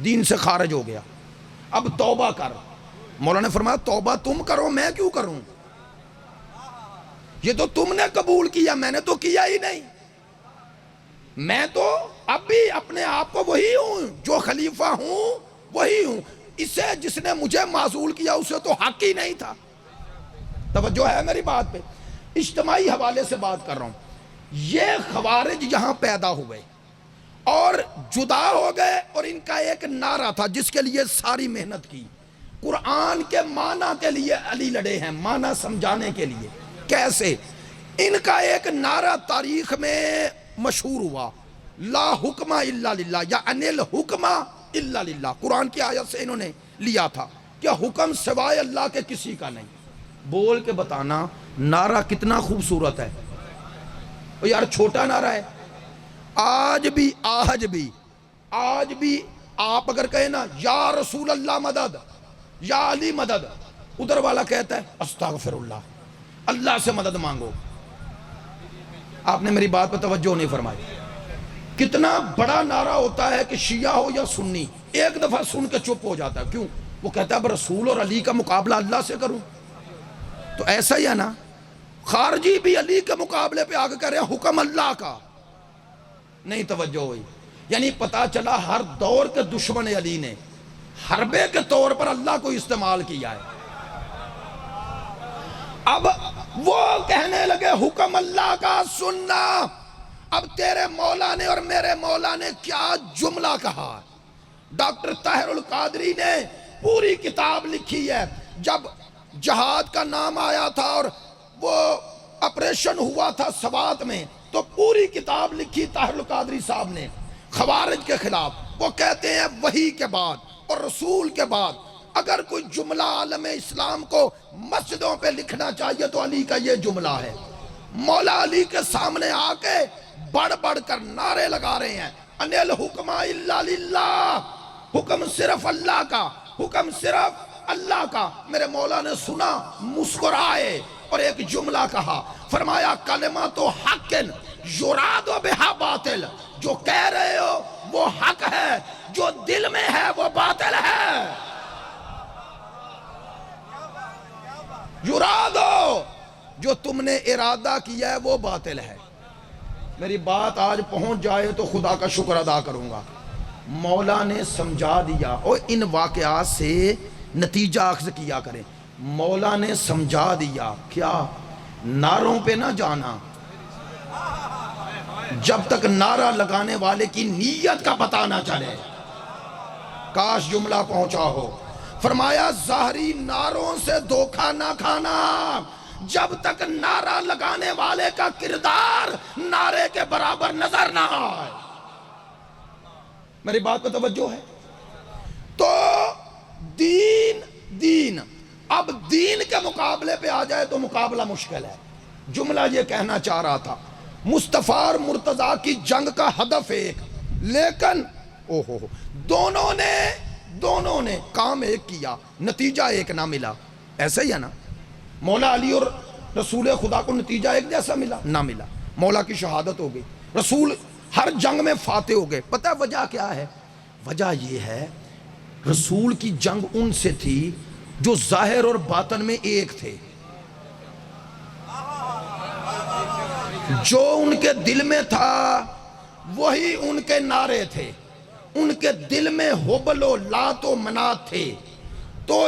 دین سے خارج ہو گیا، اب توبہ کر۔ مولا نے فرمایا توبہ تم کرو، میں کیوں کروں؟ یہ تو تم نے قبول کیا، میں نے تو کیا ہی نہیں، میں تو اب بھی اپنے آپ کو وہی ہوں جو خلیفہ ہوں، وہی ہوں۔ اسے جس نے مجھے معزول کیا اسے تو حق ہی نہیں تھا۔ توجہ ہے میری بات پہ؟ اجتماعی حوالے سے بات کر رہا ہوں۔ یہ خوارج یہاں پیدا ہوئے اور جدا ہو گئے، اور ان کا ایک نعرہ تھا جس کے لیے ساری محنت کی، قرآن کے معنی کے لیے علی لڑے ہیں، معنی سمجھانے کے لیے۔ کیسے؟ ان کا ایک نعرہ تاریخ میں مشہور ہوا، لا حکم الا للہ، یا انل حکم الا للہ، قرآن کی آیت سے انہوں نے لیا تھا کہ حکم سوائے اللہ کے کسی کا نہیں۔ بول کے بتانا نعرہ کتنا خوبصورت ہے، یار چھوٹا نعرہ ہے۔ آج بھی آپ اگر کہیں نا یا رسول اللہ مدد، یا علی مدد، ادھر والا کہتا ہے استغفر اللہ، اللہ سے مدد مانگو۔ آپ نے میری بات پہ توجہ نہیں فرمائی۔ کتنا بڑا نعرہ ہوتا ہے کہ شیعہ ہو یا سنی، ایک دفعہ سن کے چپ ہو جاتا ہے، کیوں؟ وہ کہتا ہے اب رسول اور علی کا مقابلہ اللہ سے کروں۔ تو ایسا ہی ہے نا، خارجی بھی علی کے مقابلے پہ آگے کہہ رہے ہیں حکم اللہ کا، نہیں توجہ ہوئی؟ یعنی پتا چلا ہر دور کے دشمن علی نے حربے کے طور پر اللہ کو استعمال کیا ہے۔ اب وہ کہنے لگے حکم اللہ کا سننا۔ اب تیرے مولا نے اور میرے مولا نے کیا جملہ کہا، ڈاکٹر طاہر القادری نے پوری کتاب لکھی ہے۔ جب جہاد کا نام آیا تھا اور وہ آپریشن ہوا تھا سوات میں تو پوری کتاب لکھی طاہر القادری صاحب نے خوارج کے خلاف. وہ کہتے ہیں وحی کے بعد اور رسول کے بعد اگر کوئی جملہ عالم اسلام کو مسجدوں پہ لکھنا چاہیے تو علی کا یہ جملہ ہے. مولا علی کے سامنے آ کے بڑھ بڑھ کر نعرے لگا رہے ہیں ان الحکم الا للہ، حکم صرف اللہ کا، حکم صرف اللہ کا. میرے مولا نے سنا، مسکرائے اور ایک جملہ کہا، فرمایا کلمۃ حق یراد بہا باطل. جو کہہ رہے ہو وہ حق ہے، جو دل میں ہے وہ باطل ہے. یرادو، جو تم نے ارادہ کیا ہے وہ باطل ہے. میری بات آج پہنچ جائے تو خدا کا شکر ادا کروں گا. مولا نے سمجھا دیا. اور ان واقعات سے نتیجہ اخذ کیا کریں. مولا نے سمجھا دیا کیا؟ نعروں پہ نہ جانا جب تک نعرہ لگانے والے کی نیت کا پتہ نہ چلے. کاش جملہ پہنچا ہو. فرمایا ظاہری نعروں سے دھوکہ نہ کھانا جب تک نعرہ لگانے والے کا کردار نعرے کے برابر نظر نہ آئے. میری بات پہ توجہ ہے؟ تو دین اب دین کے مقابلے پہ آ جائے تو مقابلہ مشکل ہے. جملہ یہ کہنا چاہ رہا تھا مصطفیٰ اور مرتضیٰ کی جنگ کا ہدف ایک، لیکن دونوں نے کام ایک کیا، نتیجہ ایک نہ ملا. ایسا ہی ہے نا؟ مولا علی اور رسول خدا کو نتیجہ ایک جیسا ملا؟ نہ ملا. مولا کی شہادت ہو گئی، رسول ہر جنگ میں فاتح ہو گئے. پتہ ہے وجہ کیا ہے؟ وجہ یہ ہے رسول کی جنگ ان سے تھی جو ظاہر اور باطن میں ایک تھے. جو ان کے دل میں تھا وہی ان کے نعرے تھے. ان کے دل میں حبل و لات و منات تھے تو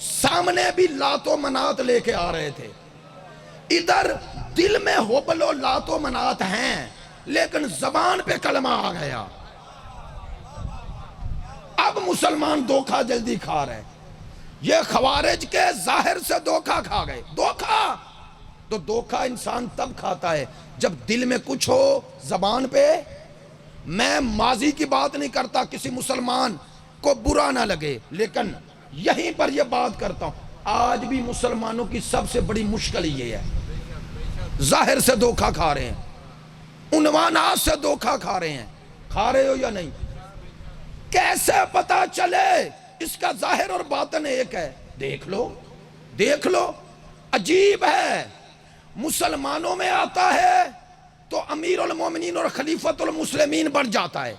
سامنے بھی لات و منات لے کے آ رہے تھے. ادھر دل میں حبل و لات و منات ہیں لیکن زبان پہ کلمہ آ گیا. اب مسلمان دھوکہ جلدی کھا رہے. یہ خوارج کے ظاہر سے دھوکہ کھا گئے. دھوکہ تو دھوکہ انسان تب کھاتا ہے جب دل میں کچھ ہو زبان پہ. میں ماضی کی بات نہیں کرتا، کسی مسلمان کو برا نہ لگے، لیکن یہیں پر یہ بات کرتا ہوں آج بھی مسلمانوں کی سب سے بڑی مشکل یہ ہے ظاہر سے دھوکہ کھا رہے ہیں، عنوانات سے دھوکہ کھا رہے ہیں. کھا رہے ہو یا نہیں؟ کیسے پتا چلے اس کا ظاہر اور باطن ایک ہے؟ دیکھ لو. عجیب ہے، مسلمانوں میں آتا ہے تو امیر المومنین اور خلیفۃ المسلمین بن جاتا ہے.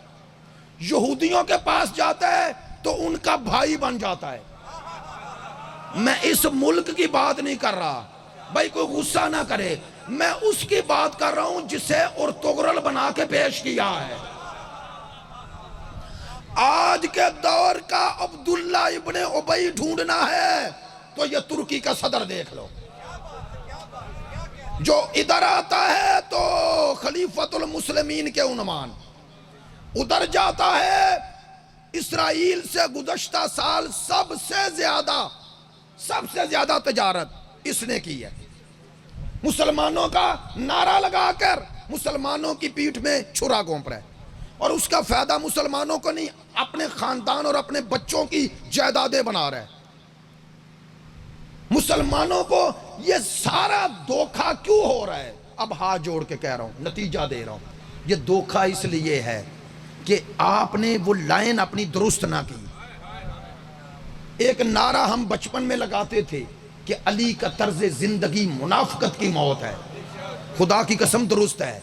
یہودیوں کے پاس جاتا ہے تو ان کا بھائی بن جاتا ہے. میں اس ملک کی بات نہیں کر رہا بھائی، کوئی غصہ نہ کرے. میں اس کی بات کر رہا ہوں جسے ارطغرل بنا کے پیش کیا ہے. آج کے دور کا عبداللہ ابن ابی ڈھونڈنا ہے تو یہ ترکی کا صدر دیکھ لو. جو ادھر آتا ہے تو خلیفۃ المسلمین کے عنوان، ادھر جاتا ہے اسرائیل سے گزشتہ سال سب سے زیادہ تجارت اس نے کی ہے. مسلمانوں کا نعرہ لگا کر مسلمانوں کی پیٹھ میں چھرا گھونپ رہا ہے اور اس کا فائدہ مسلمانوں کو نہیں، اپنے خاندان اور اپنے بچوں کی جائیدادیں بنا رہا ہے. مسلمانوں کو یہ سارا دھوکہ کیوں ہو رہا ہے؟ اب ہاتھ جوڑ کے کہہ رہا ہوں، نتیجہ دے رہا ہوں. یہ دھوکہ اس لیے ہے کہ آپ نے وہ لائن اپنی درست نہ کی. ایک نعرہ ہم بچپن میں لگاتے تھے کہ علی کا طرز زندگی منافقت کی موت ہے. خدا کی قسم درست ہے.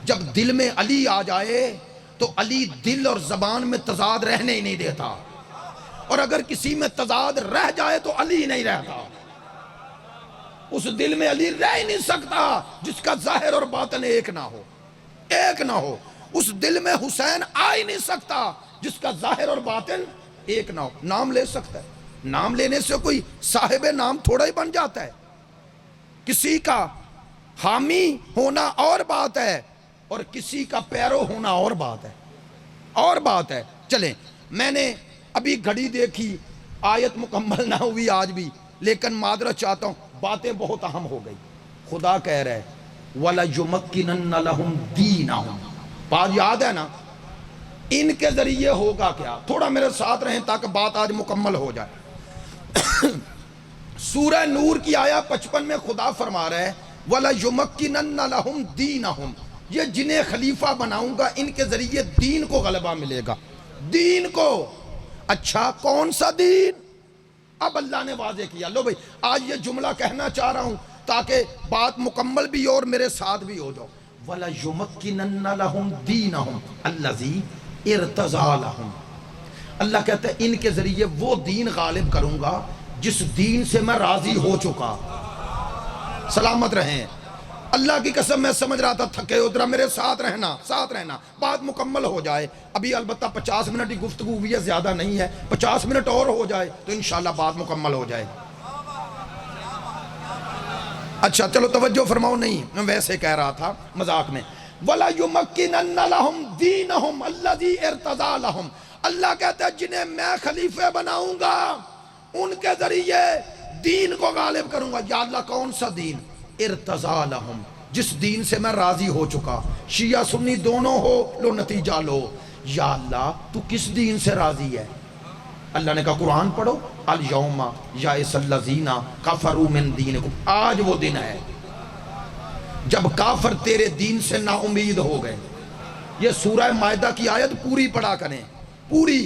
جب دل میں علی آ جائے تو علی دل اور زبان میں تضاد رہنے ہی نہیں دیتا، اور اگر کسی میں تضاد رہ جائے تو علی نہیں رہتا. اس دل میں علی رہ ہی نہیں سکتا جس کا ظاہر اور باطن ایک نہ ہو. اس دل میں حسین آ ہی نہیں سکتا جس کا ظاہر اور باطن ایک نہ ہو. نام لے سکتا ہے، نام لینے سے کوئی صاحب نام تھوڑا ہی بن جاتا ہے. کسی کا حامی ہونا اور بات ہے اور کسی کا پیرو ہونا اور بات ہے. چلیں، میں نے ابھی گھڑی دیکھی، آیت مکمل نہ ہوئی آج بھی، لیکن معذرت چاہتا ہوں باتیں بہت اہم ہو گئی. خدا کہہ رہے وَلَيُمَكِّنَنَّ لَهُمْ دِينَهُمْ. بات یاد ہے نا؟ ان کے ذریعے ہوگا کیا؟ تھوڑا میرے ساتھ رہیں تاکہ بات آج مکمل ہو جائے. سورہ نور کی آیا 55 میں خدا فرما رہے وَلَيُمَكِّنَنَّ لَهُمْ دِينَهُمْ. یہ جنہیں خلیفہ بناؤں گا ان کے ذریعے دین کو غلبہ ملے گا. دین کو. اچھا کون سا دین؟ اب اللہ نے واضح کیا. لو بھئی آج یہ جملہ کہنا چاہ رہا ہوں تاکہ بات مکمل بھی اور میرے ساتھ بھی ہو جاؤ. وَلَيُمَكِّنَنَّ لَهُمْ دِينَهُمْ الَّذِي ارْتَضَىٰ لَهُمْ. اللہ کہتا ہے ان کے ذریعے وہ دین غالب کروں گا جس دین سے میں راضی ہو چکا. سلامت رہیں. اللہ کی قسم میں سمجھ رہا تھا تھکے ہو، ذرا میرے ساتھ رہنا بات مکمل ہو جائے. ابھی البتہ 50 منٹ کی گفتگو ہوئی ہے، زیادہ نہیں ہے. 50 منٹ اور ہو جائے تو انشاءاللہ بات مکمل ہو جائے. اچھا چلو توجہ فرماؤ. نہیں میں ویسے کہہ رہا تھا مذاق میں. وَلَيُمَكِّنَنَّ لَهُمْ دِينَهُمْ الَّذِي ارْتَضَىٰ لَهُمْ. اللہ کہتا ہے جنہیں میں خلیفہ بناؤں گا ان کے ذریعے دین کو غالب کروں گا. یا اللہ کون سا دین؟ ارتضیٰ لہم، جس دین سے میں راضی ہو چکا. شیعہ سنی دونوں ہو، لو نتیجہ لو. یا اللہ تو کس دین سے راضی ہے؟ اللہ نے کہا قرآن پڑھو. الیوم یئس الذین کفروا من دینکم. آج وہ دن ہے جب کافر تیرے دین سے نا امید ہو گئے. یہ سورہ مائدہ کی آیت پوری پڑھا کریں، پوری.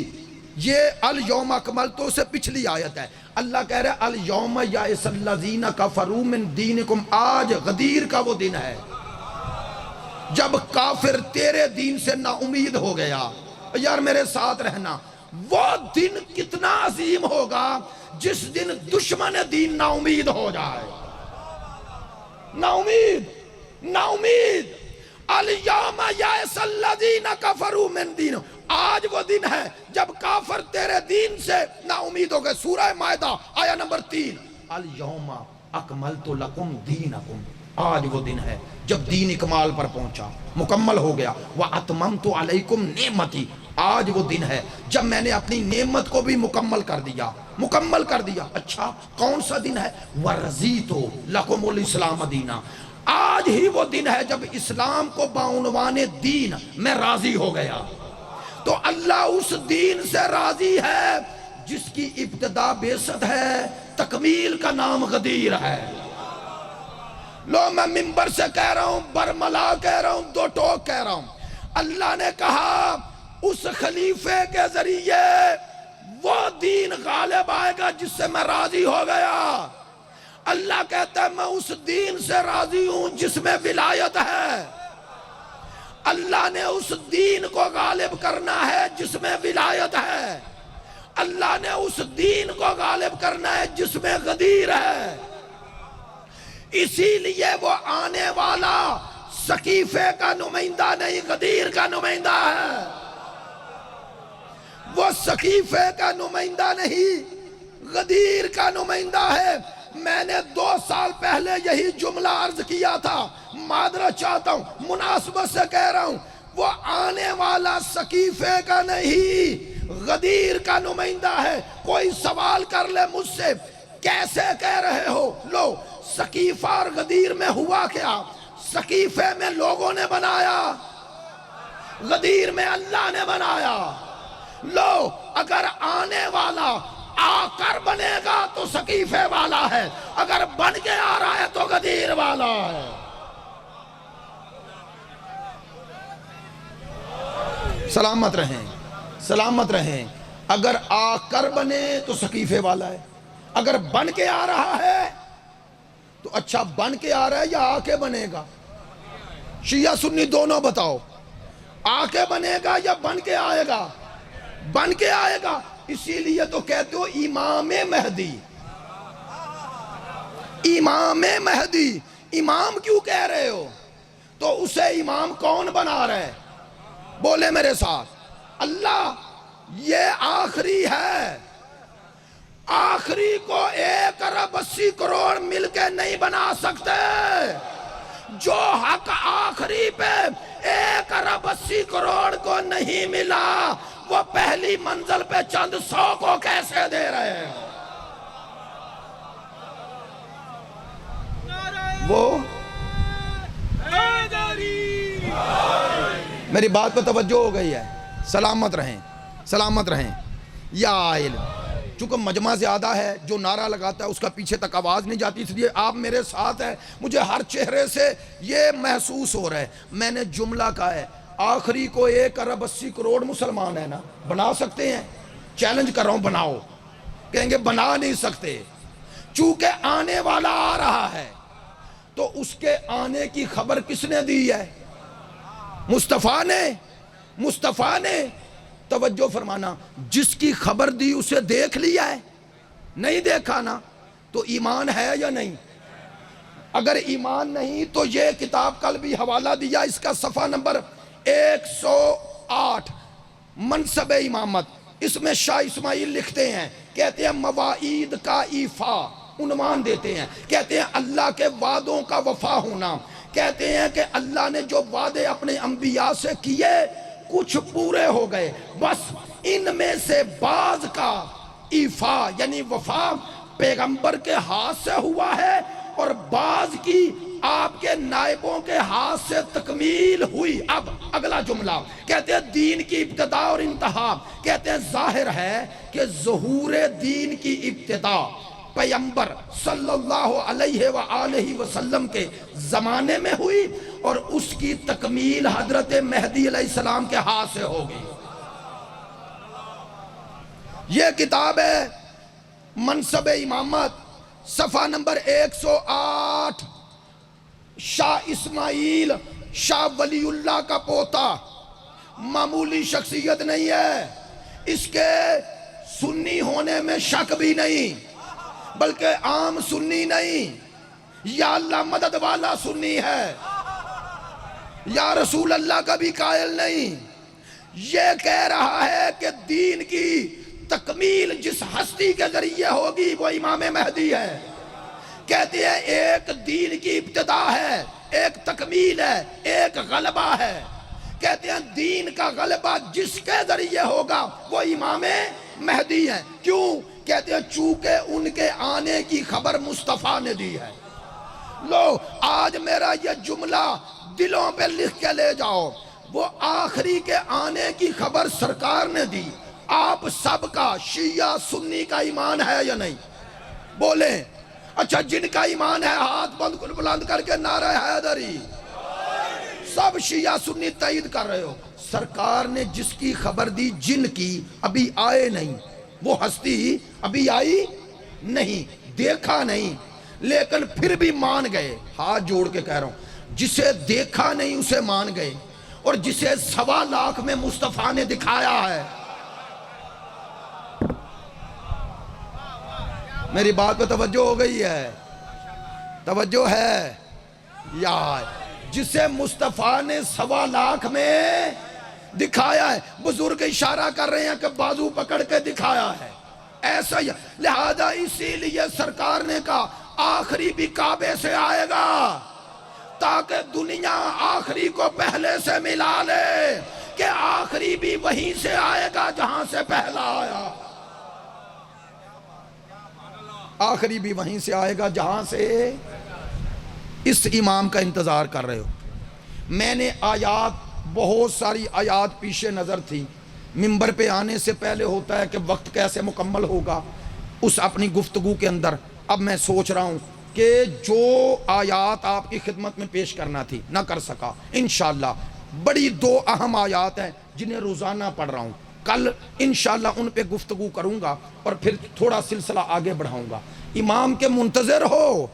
یہ الیوم اکملت سے پچھلی آیت ہے. اللہ کہہ رہے ہیں الیوم یئس الذین کفروا من دینکم. آج غدیر کا وہ دن ہے جب کافر تیرے دین سے نا امید ہو گیا. یار میرے ساتھ رہنا. وہ دن کتنا عظیم ہوگا جس دن دشمن دین نا امید ہو جائے. نا امید. الیوم یئس الذین کفروا من دینکم. آج وہ دن ہے جب کافر تیرے دین سے نا امید ہو گئے. سورہ مائدہ آیا نمبر 3. الیوم اکملت لکم دینکم. آج وہ دن ہے جب دین اکمال پر پہنچا، مکمل ہو گیا. واتممت علیکم نعمتی. آج وہ دن ہے جب میں نے اپنی نعمت کو بھی مکمل کر دیا. اچھا کون سا دن ہے؟ ورضیت لکم الاسلام دینا. آج ہی وہ دن ہے جب اسلام کو بعنوان دین میں راضی ہو گیا. تو اللہ اس دین سے راضی ہے جس کی ابتدا بعثت ہے، تکمیل کا نام غدیر ہے. لو میں منبر سے کہہ رہا ہوں، برملا کہہ رہا ہوں، دو ٹوک کہہ رہا ہوں. اللہ نے کہا اس خلیفے کے ذریعے وہ دین غالب آئے گا جس سے میں راضی ہو گیا. اللہ کہتا ہے میں اس دین سے راضی ہوں جس میں ولایت ہے. اللہ نے اس دین کو غالب کرنا ہے جس میں ولایت ہے. اللہ نے اس دین کو غالب کرنا ہے جس میں غدیر ہے. اسی لیے وہ آنے والا سقیفے کا نمائندہ نہیں، غدیر کا نمائندہ ہے. وہ سقیفے کا نمائندہ نہیں، غدیر کا نمائندہ ہے. میں نے 2 سال پہلے یہی جملہ عرض کیا تھا، معذرت چاہتا ہوں، مناسبت سے کہہ رہا ہوں. وہ آنے والا سقیفے کا نہیں، غدیر کا نمائندہ ہے. کوئی سوال کر لے مجھ سے کیسے کہہ رہے ہو؟ لو سقیفہ اور غدیر میں ہوا کیا؟ سقیفے میں لوگوں نے بنایا، غدیر میں اللہ نے بنایا. لو اگر آنے والا آ کر بنے گا تو سقیفے والا ہے، اگر بن کے آ رہا ہے تو غدیر والا ہے. سلامت رہیں. اگر آ کر بنے تو سقیفے والا ہے، اگر بن کے آ رہا ہے تو اچھا بن کے آ رہا ہے یا آ کے بنے گا؟ شیعہ سنی دونوں بتاؤ، آ کے بنے گا یا بن کے آئے گا؟ بن کے آئے گا. اسی لیے تو کہتے ہو امام مہدی. امام کیوں کہہ رہے ہو؟ تو اسے امام کون بنا رہے؟ بولے میرے ساتھ، اللہ. یہ آخری ہے، آخری کو 1 ارب 80 کروڑ مل کے نہیں بنا سکتے. جو حق آخری پہ 1 ارب 80 کروڑ کو نہیں ملا، وہ پہلی منزل پہ چند 100 کو کیسے دے رہے ہیں؟ میری بات پہ توجہ ہو گئی ہے؟ سلامت رہیں، سلامت رہیں۔ یا علم، چونکہ مجمع زیادہ ہے، جو نعرہ لگاتا ہے اس کا پیچھے تک آواز نہیں جاتی، اس لیے آپ میرے ساتھ ہیں، مجھے ہر چہرے سے یہ محسوس ہو رہا ہے۔ میں نے جملہ کہا ہے، آخری کو 1 ارب 80 کروڑ مسلمان ہیں نا، بنا سکتے ہیں؟ چیلنج کر رہا ہوں، بناؤ۔ کہیں گے بنا نہیں سکتے، چونکہ آنے والا آ رہا ہے۔ تو اس کے آنے کی خبر کس نے دی ہے؟ مصطفیٰ نے، مصطفیٰ نے۔ توجہ فرمانا، جس کی خبر دی اسے دیکھ لیا ہے؟ نہیں دیکھا نا، تو ایمان ہے یا نہیں؟ اگر ایمان نہیں تو یہ کتاب کل بھی حوالہ دیا، اس کا صفحہ نمبر 108 منصب امامت، اس میں شاہ اسماعیل لکھتے ہیں، کہتے ہیں مواعید کا ایفا، عنوان دیتے ہیں، کہتے ہیں اللہ کے وعدوں کا وفا ہونا، کہتے ہیں کہ اللہ نے جو وعدے اپنے انبیاء سے کیے کچھ پورے ہو گئے، بس ان میں سے بعض کا ایفا یعنی وفا پیغمبر کے ہاتھ سے ہوا ہے، اور بعض کی آپ کے نائبوں کے ہاتھ سے تکمیل ہوئی۔ اب اگلا جملہ کہتے ہیں دین کی ابتدا اور انتہا، کہتے ہیں ظاہر ہے کہ ظہور دین کی ابتدا پیغمبر صلی اللہ علیہ وآلہ وسلم کے زمانے میں ہوئی، اور اس کی تکمیل حضرت مہدی علیہ السلام کے ہاتھ سے ہوگی۔ یہ کتاب ہے منصب امامت، صفحہ نمبر 108۔ شاہ اسماعیل شاہ ولی اللہ کا پوتا، معمولی شخصیت نہیں ہے، اس کے سنی ہونے میں شک بھی نہیں، بلکہ عام سنی نہیں، یا اللہ مدد والا سنی ہے، یا رسول اللہ کا بھی قائل نہیں۔ یہ کہہ رہا ہے کہ دین کی تکمیل جس ہستی کے ذریعے ہوگی وہ امام مہدی ہے۔ کہتے ہیں ایک دین کی ابتدا ہے، ایک تکمیل ہے، ایک غلبہ ہے۔ کہتے ہیں دین کا غلبہ جس کے ذریعے ہوگا وہ امام مہدی ہے۔ کیوں؟ کہتے ہیں چونکہ ان کے آنے کی خبر مصطفیٰ نے دی ہے۔ لو آج میرا یہ جملہ دلوں پہ لکھ کے لے جاؤ، وہ آخری کے آنے کی خبر سرکار نے دی۔ آپ سب کا شیعہ سنی کا ایمان ہے یا نہیں؟ بولیں۔ اچھا جن کا ایمان ہے ہاتھ بلند کر کے نعرہ حیدری۔ سب شیعہ سنی تائید کر رہے ہو۔ سرکار نے جس کی خبر دی، جن کی ابھی آئے نہیں، وہ ہستی ابھی آئی نہیں، دیکھا نہیں، لیکن پھر بھی مان گئے۔ ہاتھ جوڑ کے کہہ رہا ہوں، جسے دیکھا نہیں اسے مان گئے، اور جسے 1.25 لاکھ میں مصطفیٰ نے دکھایا ہے۔ میری بات پہ توجہ ہو گئی ہے؟ توجہ ہے؟ یار جسے مصطفیٰ نے 1.25 لاکھ میں دکھایا ہے، بزرگ اشارہ کر رہے ہیں کہ بازو پکڑ کے دکھایا ہے، ایسا ہی۔ لہذا اسی لیے سرکار نے کہا آخری بھی کعبے سے آئے گا، تاکہ دنیا آخری کو پہلے سے ملا لے کہ آخری بھی وہیں سے آئے گا جہاں سے پہلا آیا۔ آخری بھی وہیں سے آئے گا جہاں سے اس امام کا انتظار کر رہے ہو۔ میں نے آیات، بہت ساری آیات پیش نظر تھی، منبر پہ آنے سے پہلے ہوتا ہے کہ وقت کیسے مکمل ہوگا اس اپنی گفتگو کے اندر۔ اب میں سوچ رہا ہوں کہ جو آیات آپ کی خدمت میں پیش کرنا تھی نہ کر سکا، انشاءاللہ بڑی 2 اہم آیات ہیں جنہیں روزانہ پڑھ رہا ہوں، کل انشاءاللہ ان پہ گفتگو کروں گا اور پھر تھوڑا سلسلہ آگے بڑھاؤں گا۔ امام کے منتظر ہو،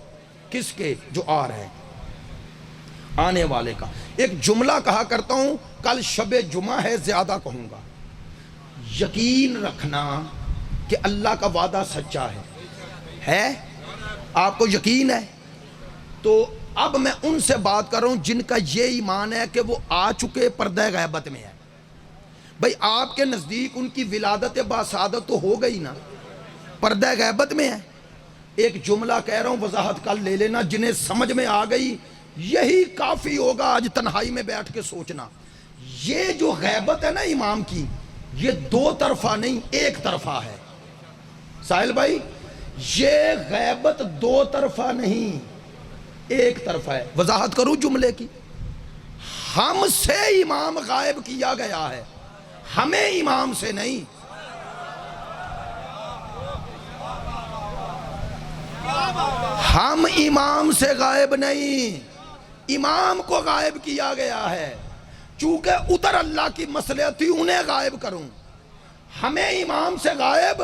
کس کے؟ جو آ رہے ہیں، آنے والے کا۔ ایک جملہ کہا کرتا ہوں، کل شب جمعہ ہے، زیادہ کہوں گا، یقین رکھنا کہ اللہ کا وعدہ سچا ہے؟ آپ کو یقین ہے؟ تو اب میں ان سے بات کر رہا ہوں جن کا یہ ایمان ہے کہ وہ آ چکے، پردہ غیبت میں ہے۔ بھئی آپ کے نزدیک ان کی ولادت باسعادت تو ہو گئی نا، پردہ غیبت میں ہے۔ ایک جملہ کہہ رہا ہوں، وضاحت کل لے لینا، جنہیں سمجھ میں آ گئی یہی کافی ہوگا آج تنہائی میں بیٹھ کے سوچنا۔ یہ جو غیبت ہے نا امام کی، یہ 2 طرفہ نہیں، 1 طرفہ ہے۔ ساحل بھائی، یہ غیبت 2 طرفہ نہیں، 1 طرفہ ہے۔ وضاحت کروں جملے کی؟ ہم سے امام غائب کیا گیا ہے، ہمیں امام سے نہیں۔ ہم امام سے غائب نہیں، امام کو غائب کیا گیا ہے، چونکہ ادھر اللہ کی مصلحت تھی انہیں غائب کروں، ہمیں امام سے غائب۔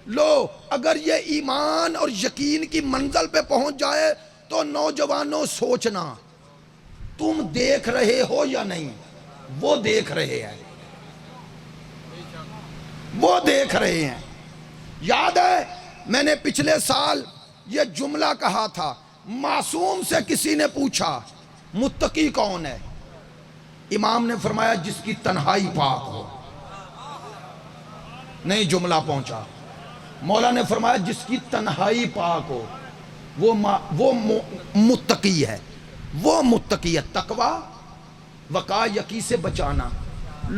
لو اگر یہ ایمان اور یقین کی منزل پہ پہنچ جائے تو نوجوانوں سوچنا، تم دیکھ رہے ہو یا نہیں، وہ دیکھ رہے ہیں، وہ دیکھ رہے ہیں۔ یاد ہے میں نے پچھلے سال یہ جملہ کہا تھا، معصوم سے کسی نے پوچھا متقی کون ہے؟ امام نے فرمایا جس کی تنہائی پاک ہو۔ نہیں جملہ پہنچا۔ مولا نے فرمایا جس کی تنہائی پاک ہو وہ متقی ہے، وہ متقی ہے۔ تقویٰ وقا یقی سے بچانا۔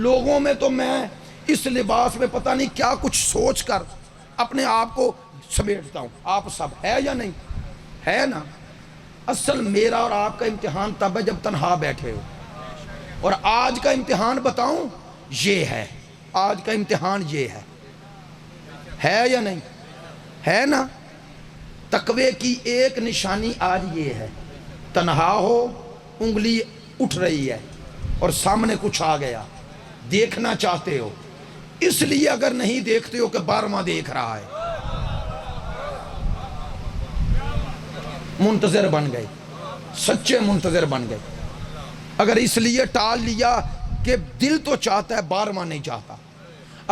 لوگوں میں تو میں اس لباس میں پتہ نہیں کیا کچھ سوچ کر اپنے آپ کو سمیٹتا ہوں، آپ سب ہے یا نہیں ہے نا؟ اصل میرا اور آپ کا امتحان تب ہے جب تنہا بیٹھے ہو، اور آج کا امتحان بتاؤں یہ ہے، آج کا امتحان یہ ہے یا نہیں ہے نا؟ تقوی کی ایک نشانی آج یہ ہے، تنہا ہو، انگلی اٹھ رہی ہے اور سامنے کچھ آ گیا، دیکھنا چاہتے ہو، اس لیے اگر نہیں دیکھتے ہو کہ 12واں دیکھ رہا ہے، منتظر بن گئے، سچے منتظر بن گئے۔ اگر اس لیے ٹال لیا کہ دل تو چاہتا ہے 12واں نہیں چاہتا،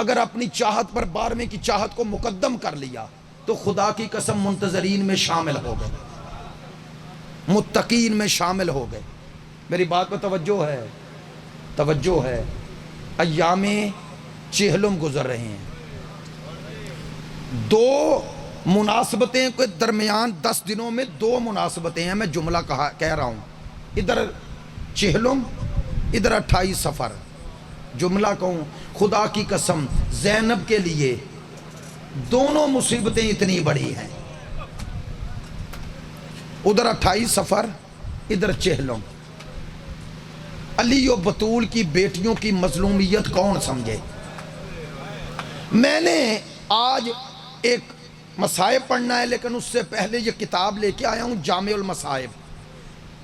اگر اپنی چاہت پر 12ویں کی چاہت کو مقدم کر لیا تو خدا کی قسم منتظرین میں شامل ہو گئے، متقین میں شامل ہو گئے۔ میری بات پہ توجہ ہے؟ توجہ ہے؟ ایام چہلم گزر رہے ہیں، دو مناسبتیں کے درمیان 10 دنوں میں 2 مناسبتیں ہیں، میں جملہ کہہ رہا ہوں، ادھر چہلم ادھر 28 سفر۔ جملہ کہوں خدا کی قسم زینب کے لیے دونوں مصیبتیں اتنی بڑی ہیں، ادھر 28 سفر ادھر چہلم۔ علی و بطول کی بیٹیوں کی مظلومیت کون سمجھے؟ میں نے آج ایک مصائب پڑھنا ہے، لیکن اس سے پہلے یہ کتاب لے کے آیا ہوں، جامع المصائب،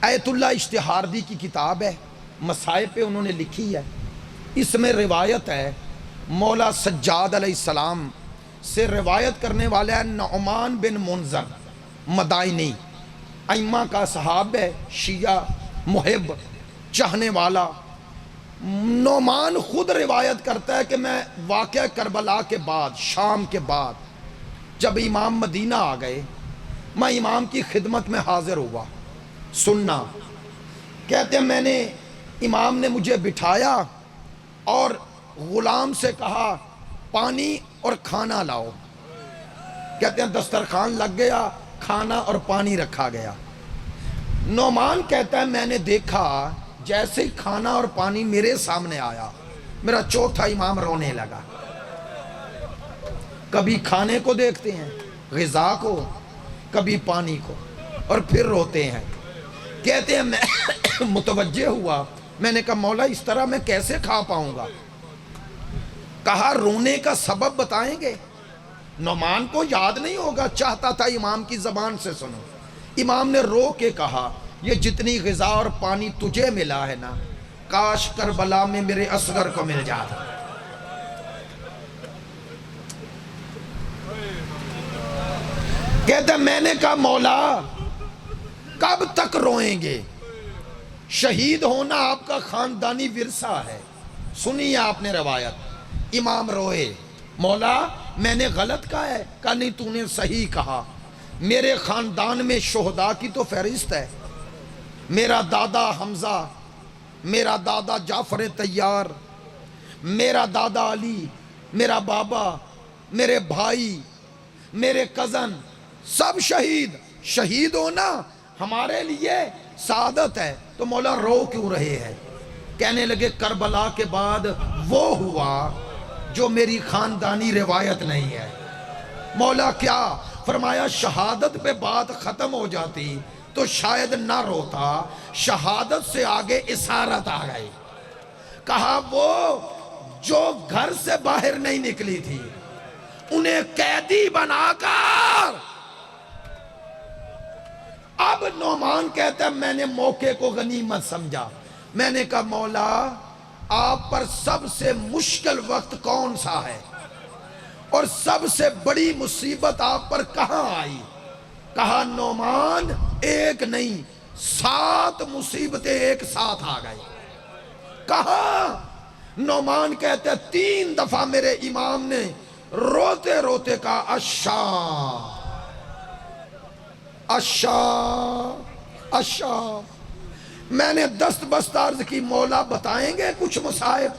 ایت اللہ اشتہاردی کی کتاب ہے، مصائب پہ انہوں نے لکھی ہے۔ اس میں روایت ہے، مولا سجاد علیہ السلام سے روایت کرنے والا ہے نعمان بن منذر مدائنی، ائمہ کا صحاب ہے، شیعہ محب چاہنے والا۔ نعمان خود روایت کرتا ہے کہ میں واقعہ کربلا کے بعد، شام کے بعد جب امام مدینہ آ گئے، میں امام کی خدمت میں حاضر ہوا سننا۔ کہتے ہیں میں نے امام نے مجھے بٹھایا اور غلام سے کہا پانی اور کھانا لاؤ۔ کہتے ہیں دسترخوان لگ گیا، کھانا اور پانی رکھا گیا۔ نعمان کہتا ہے میں نے دیکھا جیسے ہی کھانا اور پانی میرے سامنے آیا، میرا چوتھا امام رونے لگا۔ کبھی کھانے کو دیکھتے ہیں، غذا کو، کبھی پانی کو، اور پھر روتے ہیں۔ کہتے ہیں میں متوجہ ہوا، میں نے کہا مولا اس طرح میں کیسے کھا پاؤں گا؟ کہا رونے کا سبب بتائیں گے؟ نعمان کو یاد نہیں ہوگا، چاہتا تھا امام کی زبان سے سنو۔ امام نے رو کے کہا یہ جتنی غذا اور پانی تجھے ملا ہے نا، کاش کربلا میں میرے اصغر کو مل جاتا۔ کہتا میں نے کہا مولا کب تک روئیں گے؟ شہید ہونا آپ کا خاندانی ورثہ ہے، سنیے آپ نے روایت۔ امام روئے، مولا میں نے غلط کہا ہے؟ کہا نہیں تو نے صحیح کہا، میرے خاندان میں شہداء کی تو فہرست ہے، میرا دادا حمزہ، میرا دادا جعفر طیار، میرا دادا علی، میرا بابا، میرے بھائی، میرے کزن، سب شہید ہونا ہمارے لیے سعادت ہے، تو مولا رو کیوں رہے ہیں؟ کہنے لگے کربلا کے بعد وہ ہوا جو میری خاندانی روایت نہیں ہے۔ مولا کیا؟ فرمایا شہادت پہ بات ختم ہو جاتی تو شاید نہ روتا، شہادت سے آگے اسارت آ گئی۔ کہا وہ جو گھر سے باہر نہیں نکلی تھی انہیں قیدی بنا کر، اب نعمان کہتا ہے میں نے موقع کو غنیمت سمجھا، میں نے کہا مولا آپ پر سب سے مشکل وقت کون سا ہے اور سب سے بڑی مصیبت آپ پر کہاں آئی؟ کہا نعمان ایک نہیں 7 مصیبتیں ایک ساتھ آ گئی۔ کہا نعمان کہتے 3 دفعہ میرے امام نے روتے روتے کہا اشا اشا اشا۔ میں نے دست بست عرض کی مولا بتائیں گے کچھ مصائب؟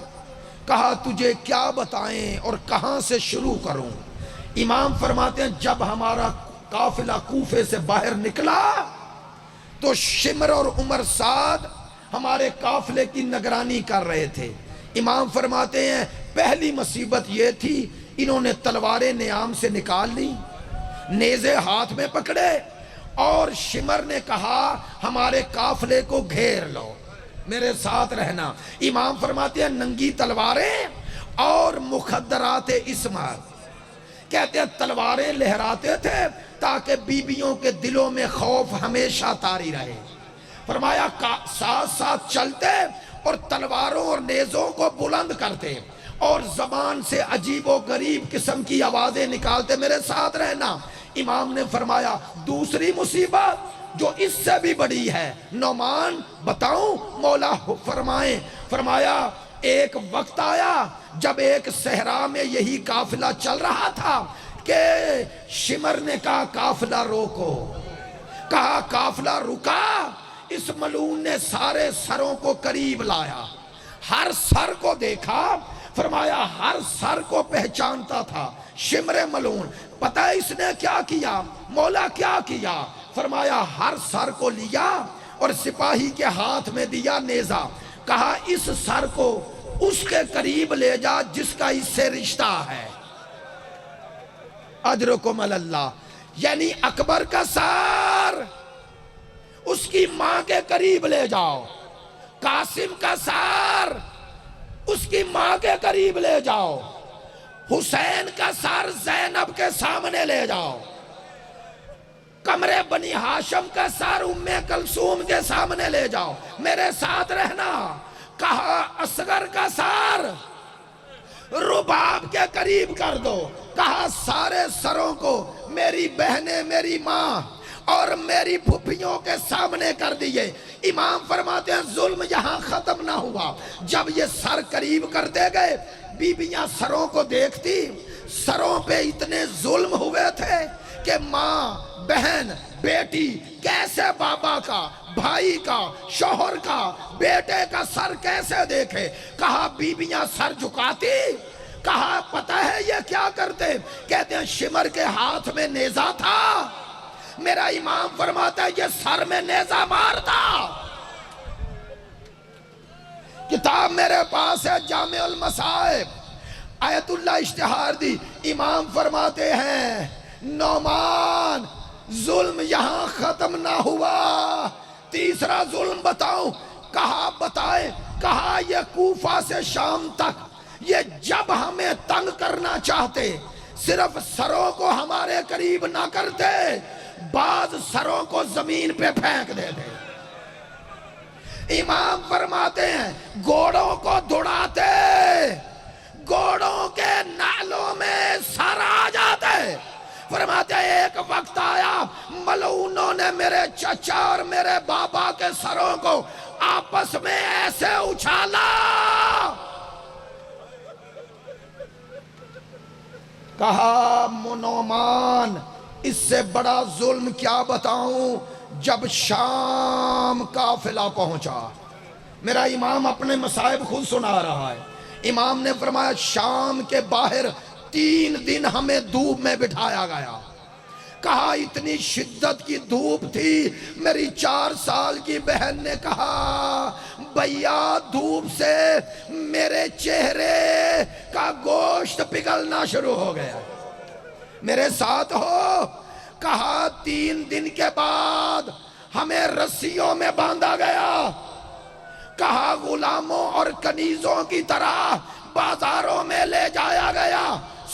کہا تجھے کیا بتائیں اور کہاں سے شروع کروں؟ امام فرماتے ہیں جب ہمارا قافلہ کوفے سے باہر نکلا تو شمر اور عمر سعد ہمارے قافلے کی نگرانی کر رہے تھے۔ امام فرماتے ہیں پہلی مصیبت یہ تھی انہوں نے تلواریں نیام سے نکال لی، نیزے ہاتھ میں پکڑے، اور شمر نے کہا ہمارے قافلے کو گھیر لو، میرے ساتھ رہنا۔ امام فرماتے ہیں ننگی تلواریں اور مخدرات عصمت، کہتے ہیں تلواریں لہراتے تھے تاکہ بیبیوں کے دلوں میں خوف ہمیشہ طاری رہے۔ فرمایا ساتھ ساتھ چلتے اور تلواروں اور نیزوں کو بلند کرتے اور زبان سے عجیب و غریب قسم کی آوازیں نکالتے، میرے ساتھ رہنا۔ امام نے فرمایا دوسری مصیبت جو اس سے بھی بڑی ہے نعمان بتاؤں؟ مولا فرمائیں۔ فرمایا ایک وقت آیا جب ایک صحرا میں یہی قافلہ چل رہا تھا کہ شمر نے کہا قافلہ روکو، کہا قافلہ رکا، اس ملعون نے سارے سروں کو قریب لایا، ہر سر کو دیکھا، فرمایا ہر سر کو پہچانتا تھا شمر ملعون۔ پتہ ہے اس نے کیا کیا؟ مولا کیا کیا؟ فرمایا ہر سر کو لیا اور سپاہی کے ہاتھ میں دیا نیزہ، کہا اس سر کو اس کے قریب لے جا جس کا اس سے رشتہ ہے، اجرکم اللہ، یعنی اکبر کا سر اس کی ماں کے قریب لے جاؤ، قاسم کا سر اس کی ماں کے قریب لے جاؤ، حسین کا سر زینب کے سامنے لے جاؤ، قمر بنی ہاشم کا سر ام کلثوم کے سامنے لے جاؤ، میرے ساتھ رہنا۔ کہا اصغر کا سر رباب کے قریب کر دو، کہا سارے سروں کو میری بہنیں، میری ماں اور میری پھپھیوں کے سامنے کر دیے۔ امام فرماتے ہیں ظلم یہاں ختم نہ ہوا، جب یہ سر قریب کرتے گئے بیبیاں سروں کو دیکھتی، سروں پہ اتنے ظلم ہوئے تھے کہ ماں، بہن، بیٹی کیسے بابا کا، بھائی کا، شوہر کا، بیٹے کا سر کیسے دیکھے؟ کہا بیبیاں سر جھکاتی، کہا پتہ ہے یہ کیا کرتے؟ کہتے ہیں شمر کے ہاتھ میں نیزہ تھا، میرا امام فرماتا ہے یہ سر میں نیزہ مارتا۔ کتاب میرے پاس ہے جامع المصائب، آیت اللہ اشتہار دی، امام فرماتے ہیں نعمان ظلم یہاں ختم نہ ہوا، تیسرا ظلم بتاؤں؟ کہا بتائیں، کہا یہ کوفہ سے شام تک یہ جب ہمیں تنگ کرنا چاہتے صرف سروں کو ہمارے قریب نہ کرتے، بعض سروں کو زمین پہ پھینک دیتے۔ امام فرماتے ہیں گھوڑوں کو دوڑاتے، گھوڑوں کے نالوں میں سر آ جاتے۔ فرماتے ہیں ایک وقت آیا ملعونوں نے میرے چچا اور میرے بابا کے سروں کو آپس میں ایسے اچھالا، کہا نعمان اس سے بڑا ظلم کیا بتاؤں؟ جب شام قافلہ پہنچا، میرا امام اپنے مصائب خود سنا رہا ہے، امام نے فرمایا شام کے باہر 3 دن ہمیں دھوپ میں بٹھایا گیا، کہا اتنی شدت کی دھوپ تھی، میری 4 سال کی بہن نے کہا بھیا دھوپ سے میرے چہرے کا گوشت پگھلنا شروع ہو گیا، میرے ساتھ ہو؟ کہا 3 دن کے بعد ہمیں رسیوں میں باندھا گیا، کہا غلاموں اور کنیزوں کی طرح بازاروں میں لے جایا گیا۔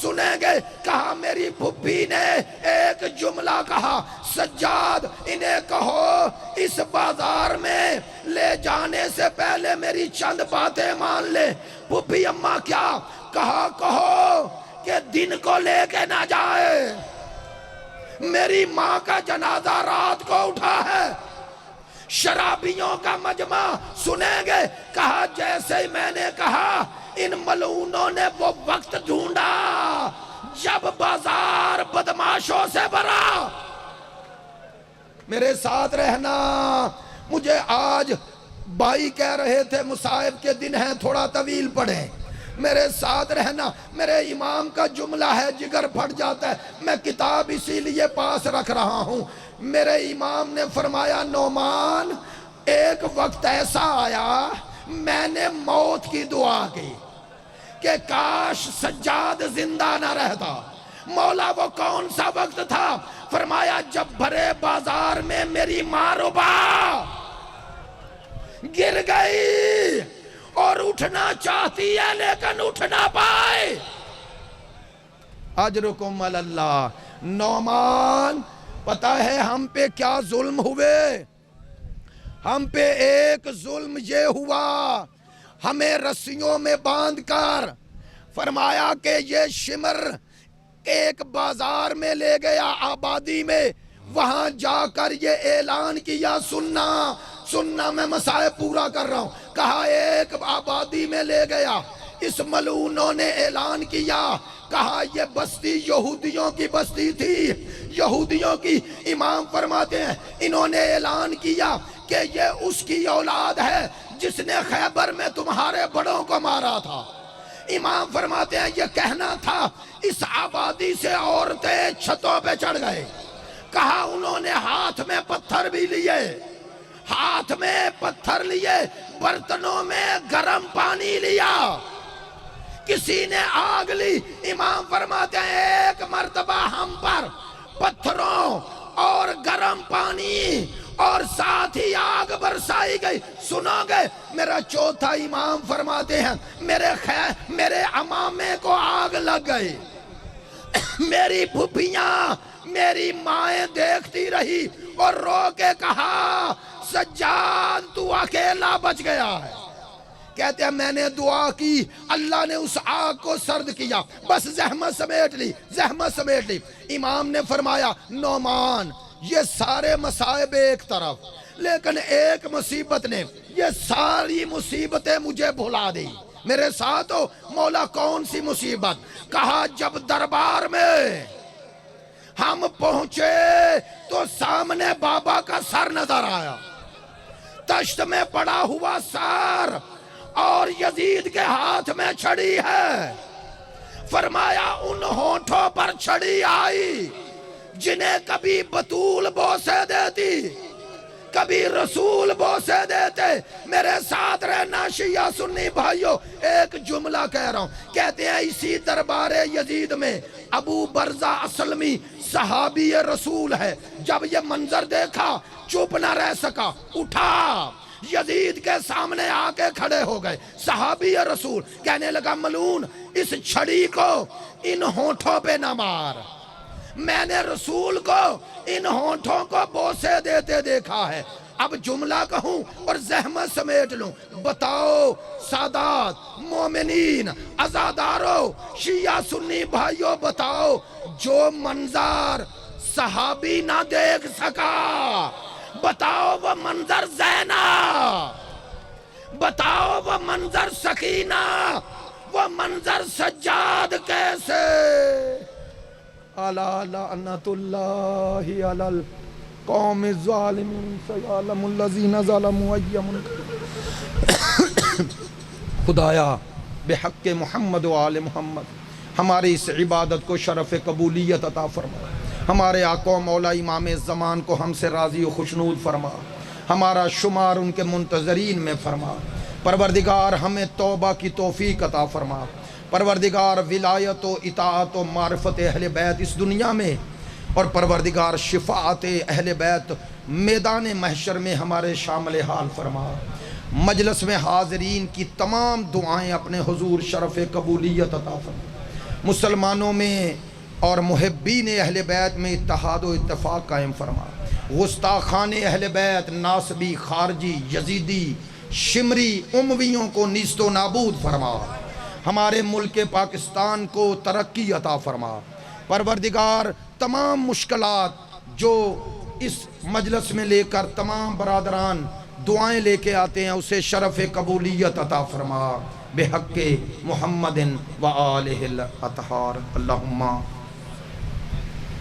سنیں گے، کہا میری پھپھی نے ایک جملہ کہا، سجاد انہیں کہو اس بازار میں لے جانے سے پہلے میری چند باتیں مان لے۔ پھپھی اماں کیا؟ کہا کہو کہ دن کو لے کے نہ جائے، میری ماں کا جنازہ رات کو اٹھا ہے۔ شرابیوں کا مجمع سنیں گے، کہا جیسے ہی میں نے کہا ان ملعونوں نے وہ وقت ڈھونڈا جب بازار بدماشوں سے بھرا۔ میرے ساتھ رہنا، مجھے آج بھائی کہہ رہے تھے مصائب کے دن ہیں تھوڑا طویل پڑھیں، میرے ساتھ رہنا۔ میرے امام کا جملہ ہے، جگر پھٹ جاتا ہے، میں کتاب اسی لیے پاس رکھ رہا ہوں۔ میرے امام نے فرمایا نعمان ایک وقت ایسا آیا میں نے موت کی دعا کی کہ کاش سجاد زندہ نہ رہتا۔ مولا وہ کون سا وقت تھا؟ فرمایا جب بھرے بازار میں میری ماں ربا گر گئی اور اٹھنا چاہتی ہے لیکن اٹھ نہ پائے۔ اجرکم علی اللہ۔ نعمان پتہ ہے ہم پہ کیا ظلم ہوئے؟ ہم پہ ایک ظلم یہ ہوا، ہمیں رسیوں میں باندھ کر فرمایا کہ یہ شمر ایک بازار میں لے گیا آبادی میں، وہاں جا کر یہ اعلان کیا سننا میں مسائل پورا کر رہا ہوں۔ کہا ایک آبادی میں لے گیا، اس ملعونوں نے اعلان کیا، کہا یہ بستی یہودیوں کی بستی تھی، یہودیوں کی۔ امام فرماتے ہیں انہوں نے اعلان کیا کہ یہ اس کی اولاد ہے جس نے خیبر میں تمہارے بڑوں کو مارا تھا۔ امام فرماتے ہیں یہ کہنا تھا، اس آبادی سے عورتیں چھتوں پہ چڑھ گئے۔ کہا انہوں نے ہاتھ میں پتھر بھی لیے، ہاتھ میں پتھر لیے، برتنوں میں گرم پانی لیا، کسی نے آگ لی۔ امام فرماتے ہیں ایک مرتبہ ہم پر پتھروں اور گرم پانی اور ساتھ ہی آگ برسائی گئی۔ سنو گے میرا چوتھا امام فرماتے ہیں میرے امامے کو آگ لگ گئی، میری پھپھیاں میری مائیں دیکھتی رہی اور رو کے کہا سجاد تو اکیلا بچ گیا ہے۔ کہتے ہیں میں نے دعا کی، اللہ نے اس آگ کو سرد کیا، بس زحمت سمیٹ لی۔ امام نے فرمایا نعمان یہ سارے مصائب ایک طرف، لیکن ایک مصیبت نے یہ ساری مصیبتیں مجھے بھلا دی۔ میرے ساتھ ہو؟ مولا کون سی مصیبت؟ کہا جب دربار میں ہم پہنچے تو سامنے بابا کا سر نظر آیا، تشت میں پڑا ہوا سر، اور یزید کے ہاتھ میں چھڑی ہے۔ فرمایا ان ہونٹوں پر چھڑی آئی جنہیں کبھی بطول بوسے دیتی، کبھی رسول بوسے دیتے۔ میرے ساتھ رہنا شیعہ سنی بھائیو، ایک جملہ کہہ رہا ہوں۔ کہتے ہیں اسی دربار یزید میں ابو برزہ اسلمی صحابی رسول ہے، جب یہ منظر دیکھا چپ نہ رہ سکا، اٹھا یزید کے سامنے آ کے کھڑے ہو گئے۔ صحابی رسول کہنے لگا ملعون اس چھڑی کو ان ہونٹوں پہ نہ مار، میں نے رسول کو ان ہونٹوں کو بوسے دیتے دیکھا ہے۔ اب جملہ کہوں اور زحمت سمیٹ لوں، بتاؤ سادات مومنین عزادارو شیعہ سنی بھائیو، بتاؤ جو منظر صحابی نہ دیکھ سکا، بتاؤ وہ منظر زینب، بتاؤ وہ منظر سکینہ، وہ منظر سجاد کیسے؟ الا لعنت اللہ علی القوم الظالمین سیعلم الذین ظلموا ای منقلب۔ خدایا بحق محمد و آل محمد ہماری اس عبادت کو شرف قبولیت عطا فرما، ہمارے آقا و مولا امام زمان کو ہم سے راضی و خوشنود فرما، ہمارا شمار ان کے منتظرین میں فرما۔ پروردگار ہمیں توبہ کی توفیق عطا فرما، پروردگار ولایت و اطاعت و معرفت اہل بیت اس دنیا میں، اور پروردگار شفاعت اہل بیت میدان محشر میں ہمارے شامل حال فرما۔ مجلس میں حاضرین کی تمام دعائیں اپنے حضور شرف قبولیت عطا فرما۔ مسلمانوں میں اور محبین اہل بیت میں اتحاد و اتفاق قائم فرما۔ گستاخان اہل بیت، ناصبی، خارجی، یزیدی، شمری، امویوں کو نیست و نابود فرما۔ ہمارے ملک پاکستان کو ترقی عطا فرما۔ پروردگار تمام مشکلات جو اس مجلس میں لے کر تمام برادران دعائیں لے کے آتے ہیں اسے شرف قبولیت عطا فرما بحق محمد و آلہ الاطہار۔ اللہم